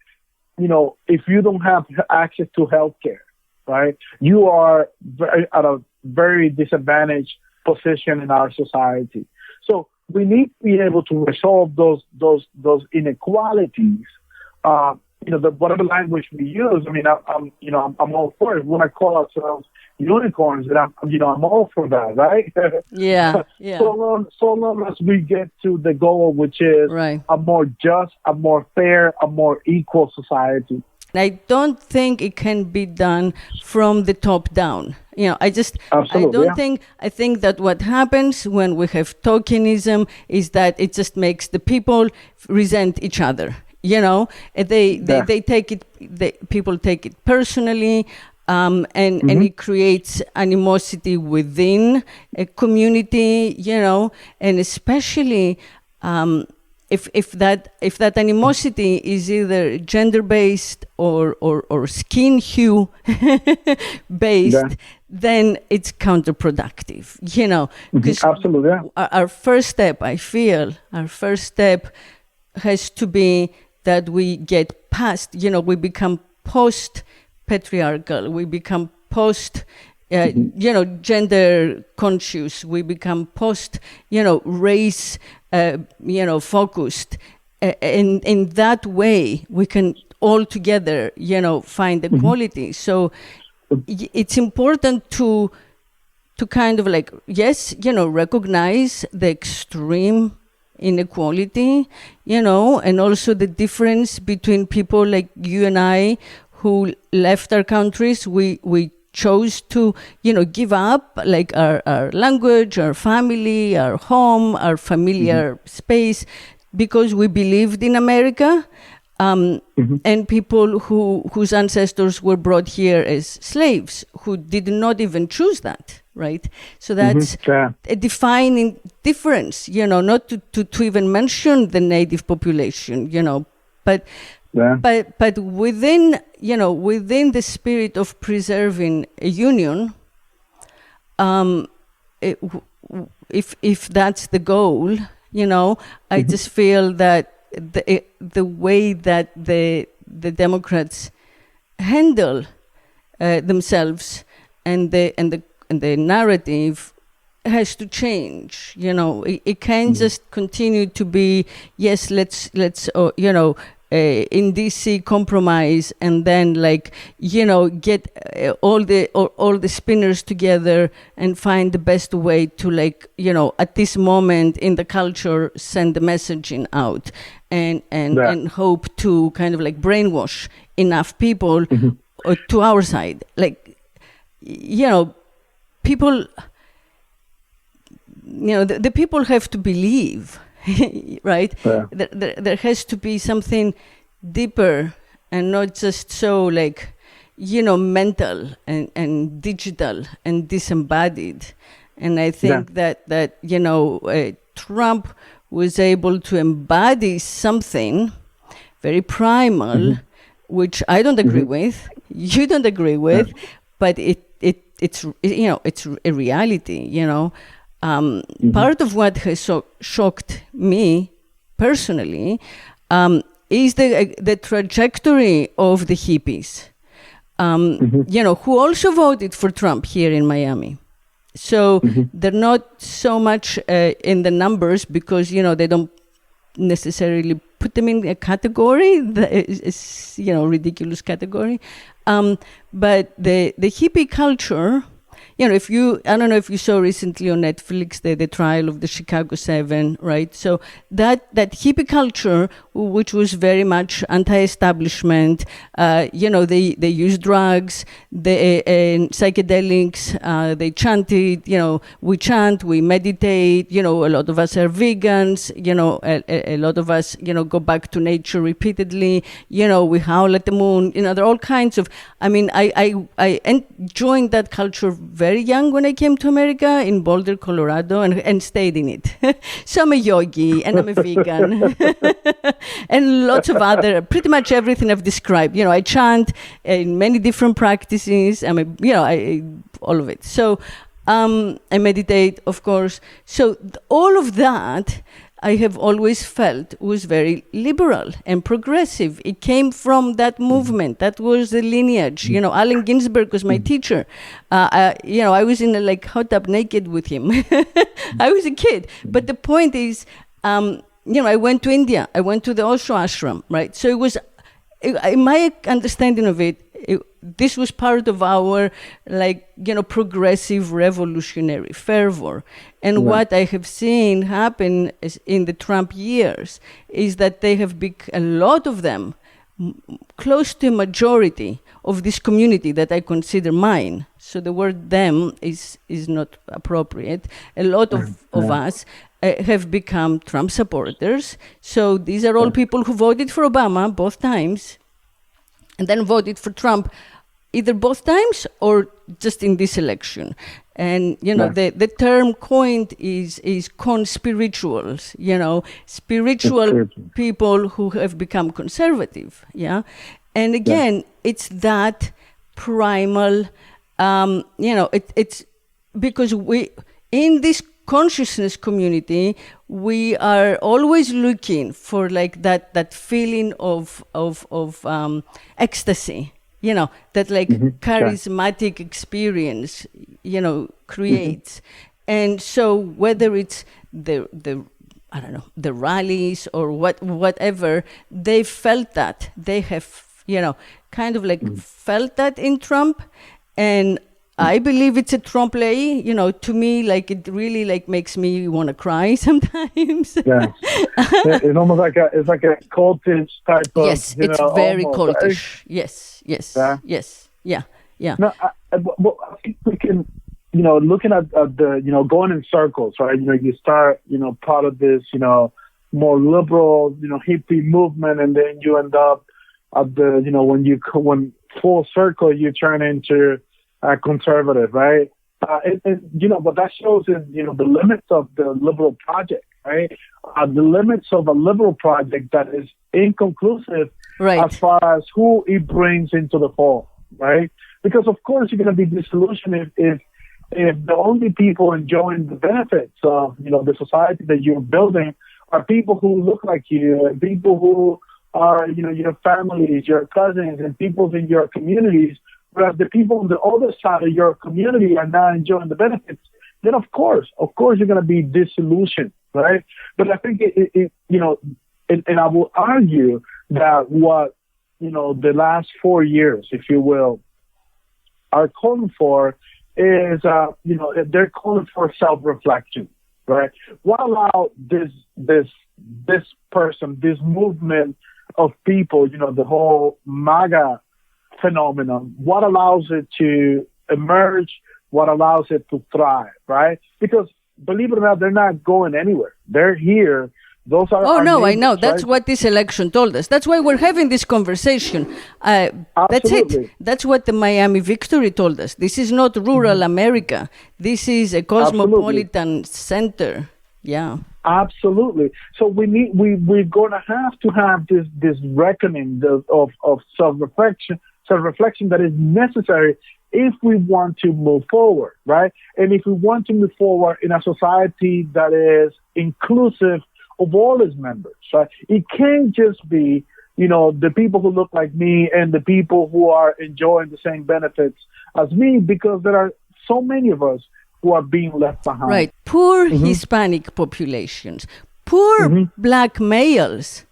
if you don't have access to healthcare, right, you are at a very disadvantaged position in our society. So we need to be able to resolve those inequalities. Whatever language we use. I'm all for it. When I call ourselves unicorns, and I'm all for that, right? Yeah. So long as we get to the goal, which is a more just, a more fair, a more equal society. I don't think it can be done from the top down. I think that what happens when we have tokenism is that it just makes the people resent each other. They take it. People take it personally, and it creates animosity within a community. And especially if that animosity is either gender based or skin hue based, then it's counterproductive. Because absolutely, our first step, I feel, has to be that we get past, we become post-patriarchal, we become gender conscious, we become race, focused. And in that way, we can all together, find equality. So it's important to kind of recognize the extreme inequality, and also the difference between people like you and I who left our countries. We chose to, give up our language, our family, our home, our familiar space, because we believed in America. And people whose ancestors were brought here as slaves, who did not even choose that, right? So that's a defining difference, not to even mention the native population, but within, within the spirit of preserving a union, if that's the goal, I just feel that the way that the Democrats handle themselves and the narrative has to change. It can't just continue to be, yes, let's in DC compromise, and then get all the spinners together and find the best way to at this moment in the culture send the messaging out and hope to kind of brainwash enough people to our side. People, the people have to believe. Right? Yeah. There has to be something deeper and not just so mental and digital and disembodied. And I think that Trump was able to embody something very primal, which I don't agree with, you don't agree with, but it's a reality, Part of what has shocked me personally is the trajectory of the hippies, who also voted for Trump here in Miami. So they're not so much in the numbers because, they don't necessarily put them in a category, ridiculous category. But the hippie culture, I don't know if you saw recently on Netflix the trial of the Chicago 7, right? So that hippie culture, which was very much anti-establishment, they used drugs, psychedelics, they chanted, we chant, we meditate, a lot of us are vegans, a lot of us, go back to nature repeatedly, we howl at the moon, there are all kinds of, I joined that culture very young when I came to America in Boulder, Colorado, and stayed in it. So I'm a yogi and I'm a vegan and lots of other, pretty much everything I've described. I chant in many different practices. All of it. So I meditate, of course. So all of that I have always felt was very liberal and progressive. It came from that movement. That was the lineage. Allen Ginsberg was my teacher. I was in a hot tub naked with him. I was a kid. But the point is, I went to India. I went to the Osho ashram, right? So it was, in my understanding of it, this was part of our progressive revolutionary fervor. And what I have seen happen in the Trump years is that they have a lot of them, close to a majority of this community that I consider mine. So the word them is not appropriate. A lot of us have become Trump supporters. So these are all people who voted for Obama both times and then voted for Trump either both times or just in this election. And, the term coined is conspirituals, spiritual people who have become conservative, yeah? And again, it's that primal, it's because in this consciousness community, we are always looking for that feeling of ecstasy, that charismatic experience, creates. And so whether it's the rallies or whatever, they felt that. They have, felt that in Trump. And I believe it's a trompe l'oeil, to me, it really makes me want to cry sometimes. Yeah. It's almost like a cultish type of, yes, it's very cultish. Yes. Yeah. No, I think we can, looking at the, going in circles, right? You start, part of this, more liberal, hippie movement, and then you end up at the, when full circle, you turn into conservative, right? What that shows is, the limits of the liberal project, right? The limits of a liberal project that is inconclusive as far as who it brings into the fold, right? Because of course you're going to be disillusioned if the only people enjoying the benefits of, the society that you're building are people who look like you, and people who are, your families, your cousins, and people in your communities. Whereas the people on the other side of your community are not enjoying the benefits, then of course you're going to be disillusioned, right? But I think and I will argue that what, the last 4 years, if you will, are calling for is, they're calling for self-reflection, right? What allowed this person, this movement of people, the whole MAGA phenomenon, what allows it to emerge, what allows it to thrive, right? Because believe it or not, they're not going anywhere. They're here. Those are I know. That's what this election told us. That's why we're having this conversation. That's it. That's what the Miami victory told us. This is not rural America. This is a cosmopolitan center. Yeah. Absolutely. So we're going to have this reckoning of self-reflection that is necessary if we want to move forward, right? And if we want to move forward in a society that is inclusive of all its members, right? It can't just be, the people who look like me and the people who are enjoying the same benefits as me, because there are so many of us who are being left behind. Right. Poor Hispanic populations, poor black males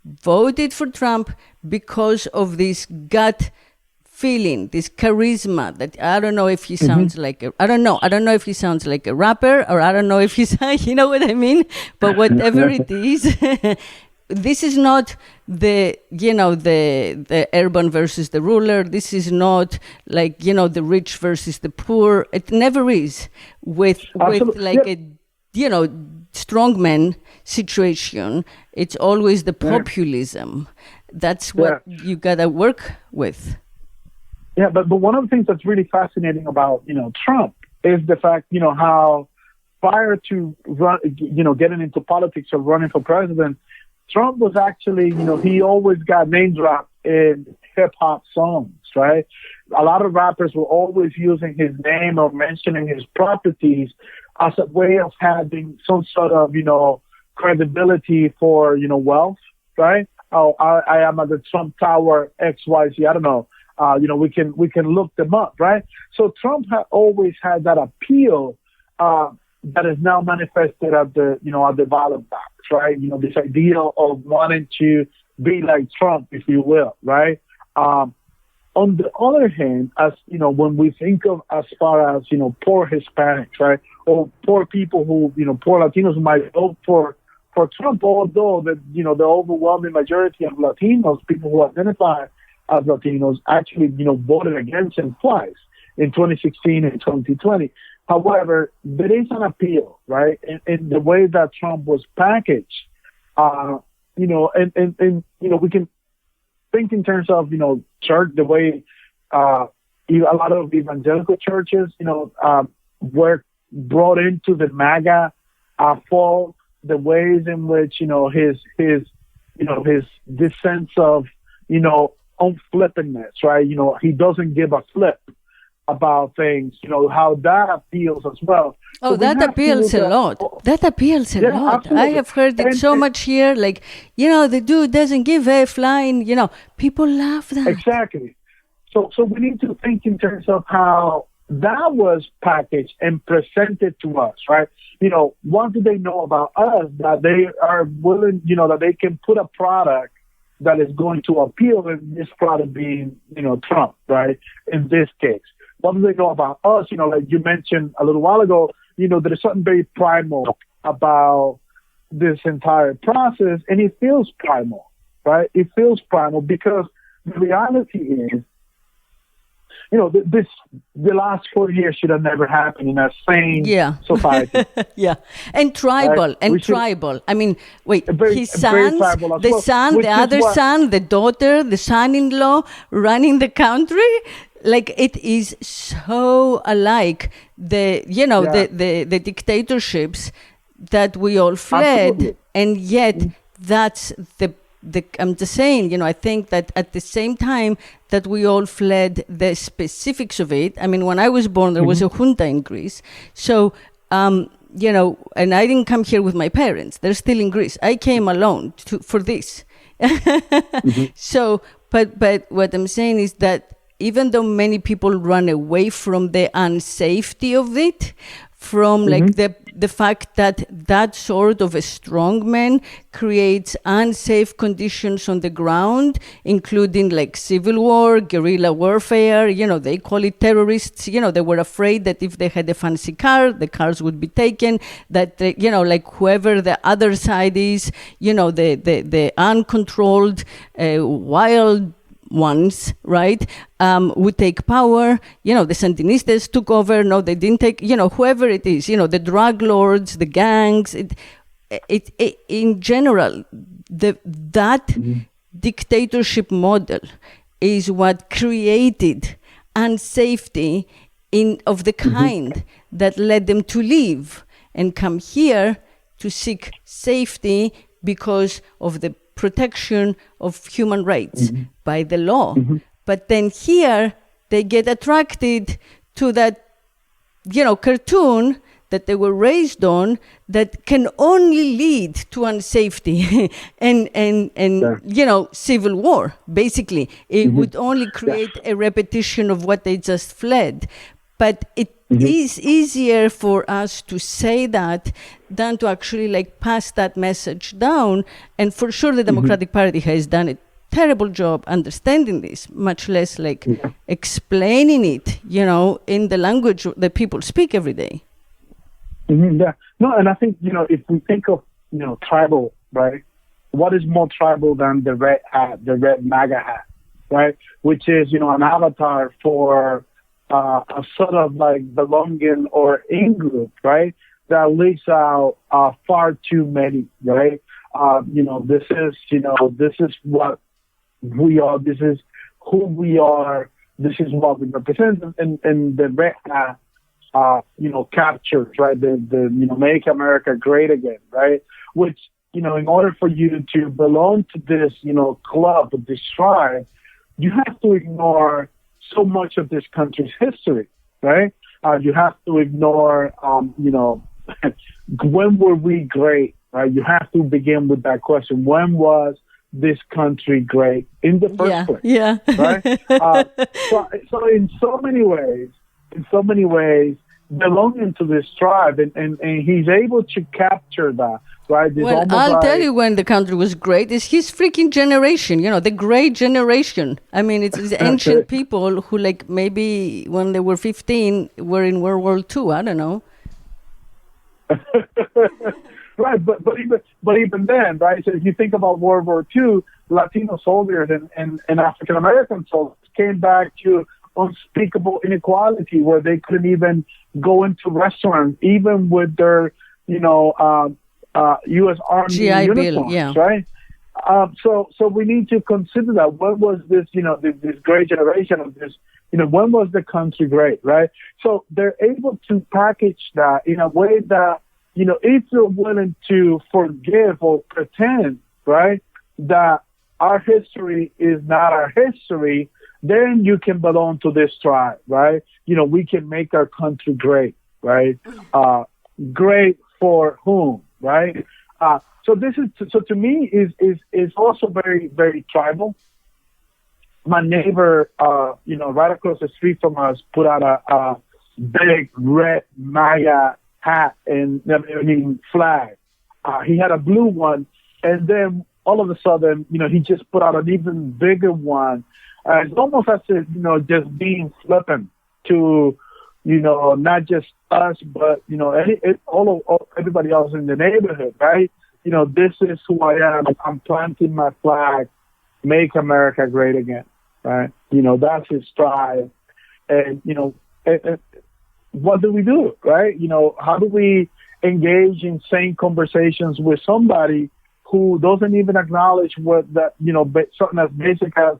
voted for Trump because of this gut feeling, this charisma that I don't know if he sounds like I don't know if he sounds like a rapper, or I don't know if he's you know what I mean, but whatever it is. This is not the urban versus the ruler. This is not like, the rich versus the poor. It never is with like a, strongman situation. It's always the populism. That's what you gotta work with. Yeah, but one of the things that's really fascinating about, Trump is the fact, how prior to getting into politics or running for president, Trump was actually, he always got name dropped in hip hop songs, right? A lot of rappers were always using his name or mentioning his properties as a way of having some sort of, credibility for, wealth, right? Oh, I am at the Trump Tower XYZ. I don't know. We can look them up, right? So Trump always had that appeal that is now manifested at the ballot box, right? This idea of wanting to be like Trump, if you will, right? On the other hand, as when we think of as far as poor Hispanics, right, or poor people who poor Latinos who might vote for Trump, although the overwhelming majority of Latinos, people who identify as Latinos, actually voted against him twice in 2016 and 2020. However, there is an appeal, right, in the way that Trump was packaged, and we can think in terms of, church, the way a lot of evangelical churches, were brought into the MAGA fold, the ways in which, this sense of, unflippingness, right? He doesn't give a flip about things, how that appeals as well. Oh, so that appeals a lot. That appeals a lot. Absolutely. I have heard it so much here. Like, the dude doesn't give a flying, people love that. Exactly. So we need to think in terms of how that was packaged and presented to us, right? What do they know about us that they are willing, that they can put a product that is going to appeal, in this product being, Trump, right? In this case. What do they know about us? Like you mentioned a little while ago, there is something very primal about this entire process, and it feels primal, right? It feels primal because the reality is, the last 4 years should have never happened in a sane society. Yeah, and tribal, right? And tribal. I mean, wait, his sons, the son, the other son, the daughter, the son-in-law running the country. Like, it is so alike the dictatorships that we all fled. Absolutely. And yet that's the I'm just saying, I think that at the same time that we all fled the specifics of it. I mean, when I was born, there was a junta in Greece. So, and I didn't come here with my parents. They're still in Greece. I came alone for this. So, but what I'm saying is that even though many people run away from the unsafety of it, from like the fact that sort of a strongman creates unsafe conditions on the ground, including like civil war, guerrilla warfare, they call it terrorists, they were afraid that if they had a fancy car, the cars would be taken, that, they, like whoever the other side is, the uncontrolled, wild ones, right, would take power. The Sandinistas took over. No, they didn't take, whoever it is, the drug lords, the gangs, it in general, that dictatorship model is what created unsafety of the kind that led them to leave and come here to seek safety because of the protection of human rights by the law. But then here they get attracted to that, cartoon that they were raised on that can only lead to unsafety and civil war. Basically, it would only create a repetition of what they just fled. But it is easier for us to say that than to actually pass that message down. And for sure, the Democratic Party has done it terrible job understanding this, much less like explaining it, in the language that people speak every day. Yeah. No, and I think, if we think of, tribal, right? What is more tribal than the red hat, the red MAGA hat, right? Which is, an avatar for a sort of like belonging or in-group, right? That leaves out far too many, right? This is what we are, this is who we are, this is what we represent, and the red hat, captures, right? The Make America Great Again, right? Which, in order for you to belong to this, club, this tribe, you have to ignore so much of this country's history, right? You have to ignore, when were we great, right? You have to begin with that question. When was this country great in the first place? Yeah. Right? So in so many ways, belonging to this tribe, and he's able to capture that, right? Well, I'll tell you when the country was great. It's his freaking generation, the great generation. I mean, it's ancient people who, like, maybe when they were 15, were in World War II. I don't know. Right, but even then, right? So if you think about World War II, Latino soldiers and African American soldiers came back to unspeakable inequality, where they couldn't even go into restaurants, even with their, U.S. Army GI uniforms, Bill, right? So we need to consider that. When was this, this great generation of this, when was the country great, right? So they're able to package that in a way that, if you're willing to forgive or pretend, right, that our history is not our history, then you can belong to this tribe, right? We can make our country great, right? Great for whom, right? So to me is also very, very tribal. My neighbor, right across the street from us, put out a big red MAGA hat and flag. He had a blue one, and then all of a sudden, he just put out an even bigger one. It's almost as if, just being flippant to, not just us, but, everybody else in the neighborhood, right? This is who I am. I'm planting my flag, make America great again, right? That's his tribe. And, what do we do, right? How do we engage in sane conversations with somebody who doesn't even acknowledge what that, something as basic as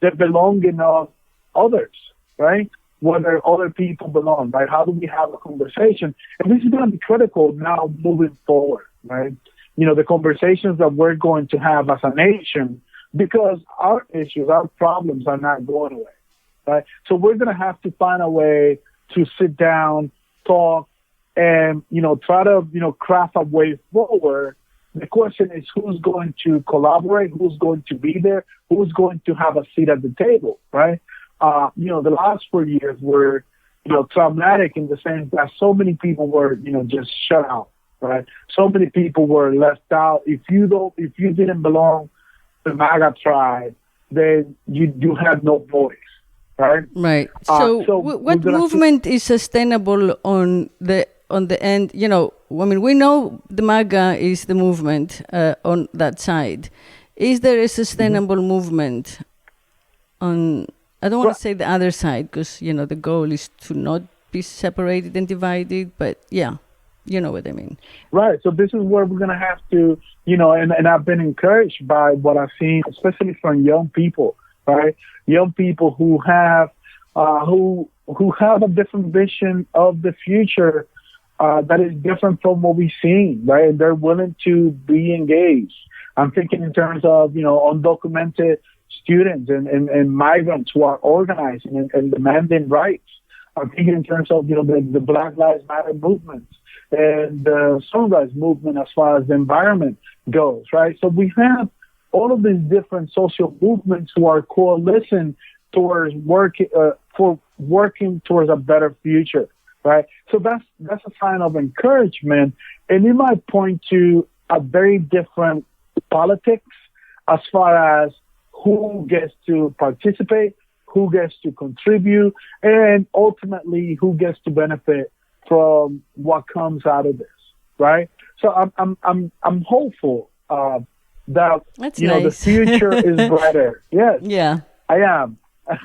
the belonging of others, right? Whether other people belong, right? How do we have a conversation? And this is going to be critical now moving forward, right? The conversations that we're going to have as a nation, because our issues, our problems are not going away, right? So we're going to have to find a way to sit down, talk, and, try to, craft a way forward. The question is, who's going to collaborate? Who's going to be there? Who's going to have a seat at the table, right? The last 4 years were, traumatic in the sense that so many people were, just shut out, right? So many people were left out. If you didn't belong to the MAGA tribe, then you had no voice, right? Right. So what movement is sustainable on the end? We know the MAGA is the movement on that side. Is there a sustainable movement on, I don't want to say the other side, because, the goal is to not be separated and divided, but yeah, you know what I mean. Right. So this is where we're going to have to, and I've been encouraged by what I've seen, especially from young people, right? Young people who have a different vision of the future that is different from what we've seen, right? And they're willing to be engaged. I'm thinking in terms of, undocumented students and migrants who are organizing and demanding rights. I'm thinking in terms of, the Black Lives Matter movement and the Sunrise movement as far as the environment goes, right? So we have all of these different social movements who are coalescing towards working towards a better future, right? So that's a sign of encouragement, and it might point to a very different politics as far as who gets to participate, who gets to contribute, and ultimately who gets to benefit from what comes out of this, right? So I'm hopeful that That's you know nice. the future is brighter. Yes, Yeah. I am.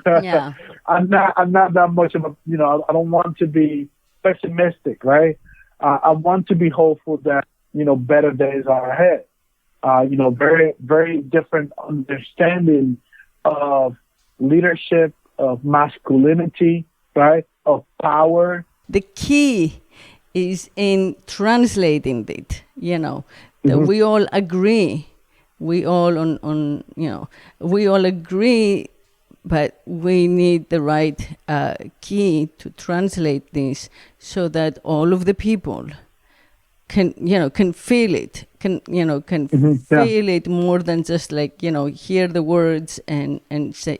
Yeah. I'm not that much of a, you know, I don't want to be pessimistic, right? I want to be hopeful that, you know, better days are ahead. You know, very, very different understanding of leadership, of masculinity, right? Of power. The key is in translating it, you know, that we all agree. We all we all agree, but we need the right key to translate this so that all of the people can feel it, can feel it more than just like, hear the words and say,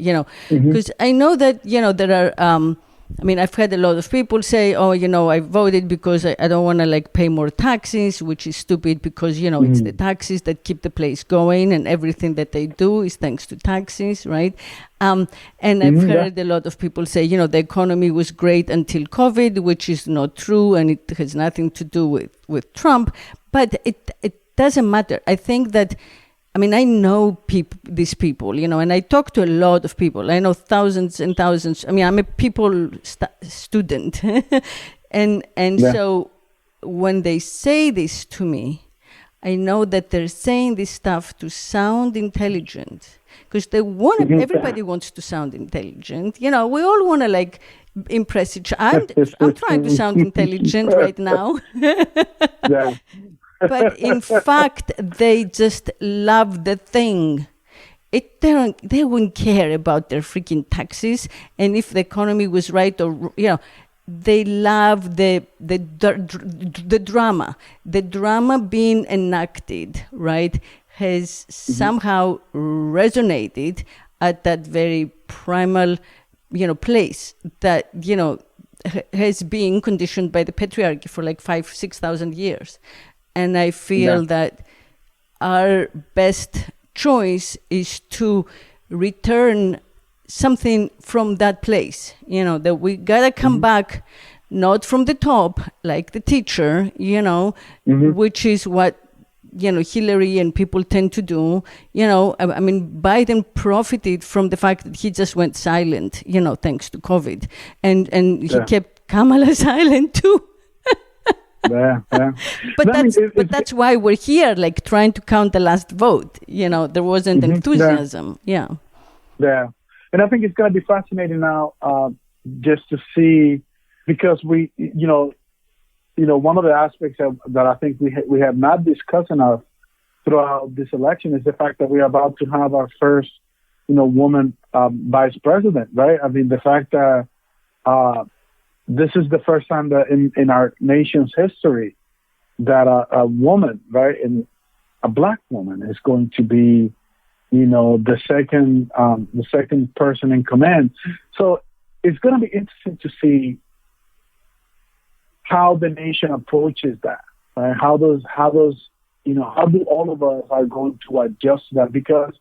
because I know that, there are, I've had a lot of people say, oh, I voted because I don't want to like pay more taxes, which is stupid because, it's the taxes that keep the place going and everything that they do is thanks to taxes, right? And I've heard a lot of people say, the economy was great until COVID, which is not true and it has nothing to do with Trump, but it doesn't matter. I think that I know these people, and I talk to a lot of people. I know thousands and thousands. I'm a people student. and so when they say this to me, I know that they're saying this stuff to sound intelligent because they want everybody wants to sound intelligent. We all want to like impress each other. I'm trying to sound intelligent right now. Yeah. But in fact, they just love the thing. They wouldn't care about their freaking taxes, and if the economy was right or they love the drama. The drama being enacted, right, has somehow resonated at that very primal, place that has been conditioned by the patriarchy for like 5,000-6,000 years. And I feel that our best choice is to return something from that place, that we gotta come back, not from the top, like the teacher, which is what, Hillary and people tend to do. Biden profited from the fact that he just went silent, thanks to COVID. And he kept Kamala silent too. Yeah. But that's why we're here, like trying to count the last vote. There wasn't enthusiasm. Yeah. And I think it's going to be fascinating now, just to see, because we, one of the aspects that I think we have not discussed enough throughout this election is the fact that we're about to have our first, woman vice president, right? The fact that this is the first time that in our nation's history that a woman, right, and a black woman is going to be, the second person in command. So it's going to be interesting to see how the nation approaches that, right? How do all of us are going to adjust to that? Because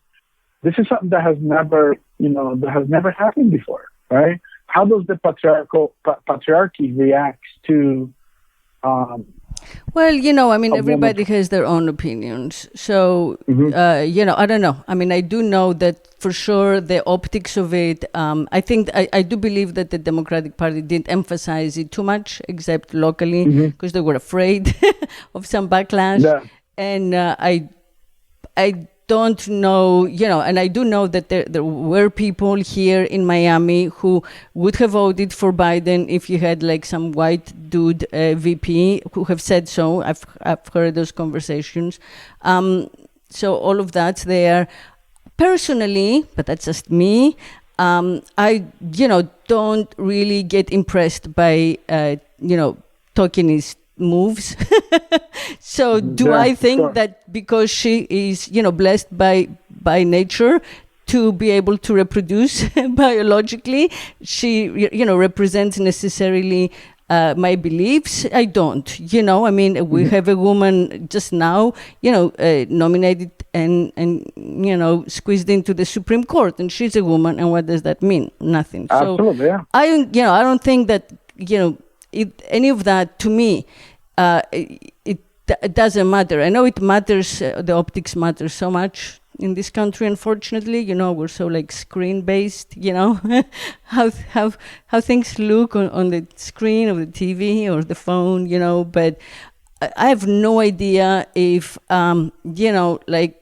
this is something that has never happened before, right? How does the patriarchy reacts to? Everybody has their own opinions. So, I don't know. I do know that for sure the optics of it, I think I do believe that the Democratic Party didn't emphasize it too much, except locally, because they were afraid of some backlash. Yeah. And I don't know, and I do know that there were people here in Miami who would have voted for Biden if you had like some white dude VP who have said so. I've heard those conversations. So all of that's there. Personally, but that's just me, I, don't really get impressed by, Tokenist moves. So do I think that because she is, blessed by nature to be able to reproduce biologically, she, represents necessarily my beliefs, I don't. I mean, we have a woman just now, nominated and squeezed into the Supreme Court, and she's a woman, and what does that mean? Nothing. Absolutely, so yeah. I don't think that any of that to me. It doesn't matter. I know it matters. The optics matter so much in this country. Unfortunately, we're so like screen based. how things look on the screen of the TV or the phone. But I have no idea if like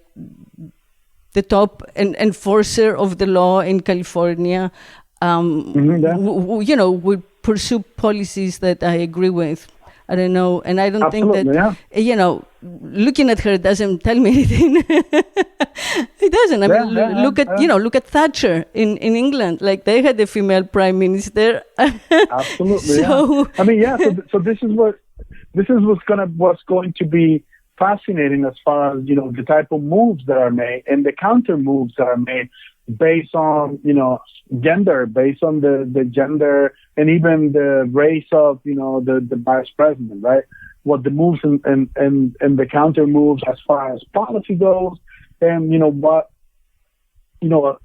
the top enforcer of the law in California, would pursue policies that I agree with. I don't know, and I don't think that looking at her doesn't tell me anything. It doesn't. I mean, look at Thatcher in England. Like they had a female prime minister. Absolutely. So, I mean, So this is what's going to be fascinating as far as the type of moves that are made and the counter moves that are made based on gender, based on the gender and even the race of the vice president, right? What the moves and the counter moves as far as policy goes, and what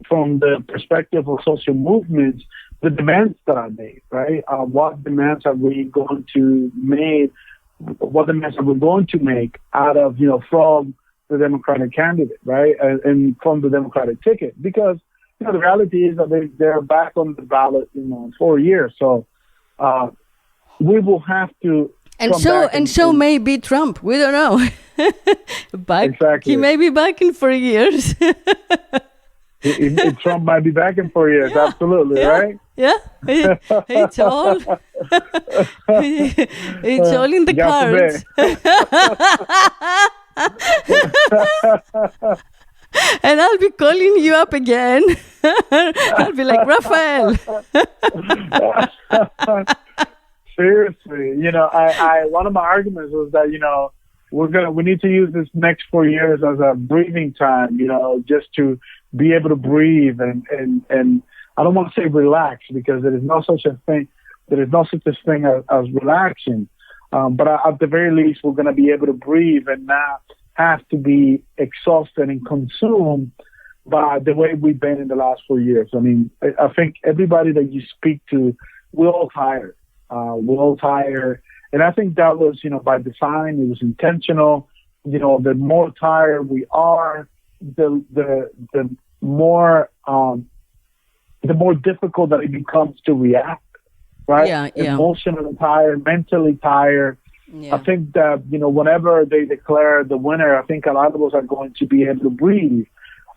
from the perspective of social movements, the demands that are made, right? What demands are we going to make? What demands are we going to make out of from the Democratic candidate, right? And from the Democratic ticket, because the reality is that they're back on the ballot in 4 years. So we will have to. And so maybe Trump. We don't know. Exactly. He may be back in 4 years. Trump might be back in 4 years. Absolutely, right? Yeah. It's all. It's all in the cards. And I'll be calling you up again. I'll be like, Rafael. Seriously, I one of my arguments was that we need to use this next 4 years as a breathing time, just to be able to breathe and I don't want to say relax, because there is no such a thing. There is no such a thing as relaxing. But at the very least, we're going to be able to breathe and not have to be exhausted and consumed by the way we've been in the last 4 years. I mean, I think everybody that you speak to, we're all tired. We're all tired. And I think that was, by design. It was intentional. The more tired we are, the more difficult that it becomes to react, right? Yeah. Emotionally tired, mentally tired. Yeah. I think that, whenever they declare the winner, I think a lot of us are going to be able to breathe.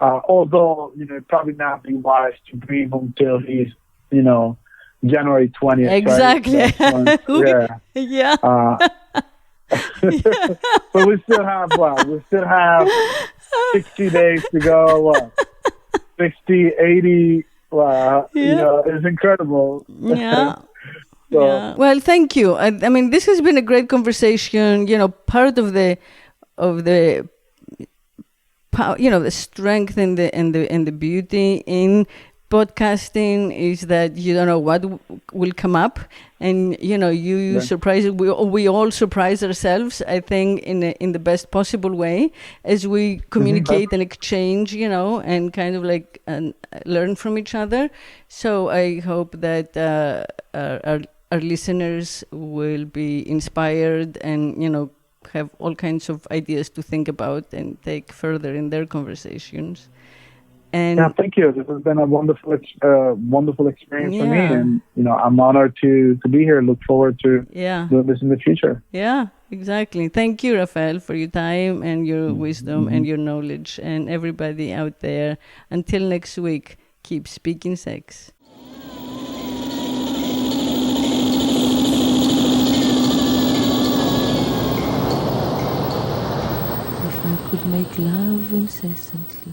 Although, it'd probably not be wise to breathe until he's, January 20th. Exactly. Right? Yeah. But we still have 60 days to go. 60, 80. It's incredible. Yeah. So. Yeah. Well, thank you. I mean, this has been a great conversation. Part of the the strength and the beauty in podcasting is that you don't know what will come up, and you surprise. We all surprise ourselves, I think, in the best possible way as we communicate and exchange, and kind of like learn from each other. So I hope that our listeners will be inspired and have all kinds of ideas to think about and take further in their conversations. And thank you. This has been a wonderful experience for me, and I'm honored to be here. Look forward to doing this in the future. Yeah, exactly. Thank you, Rafael, for your time and your wisdom and your knowledge, and everybody out there. Until next week, keep speaking sex. If I could make love incessantly,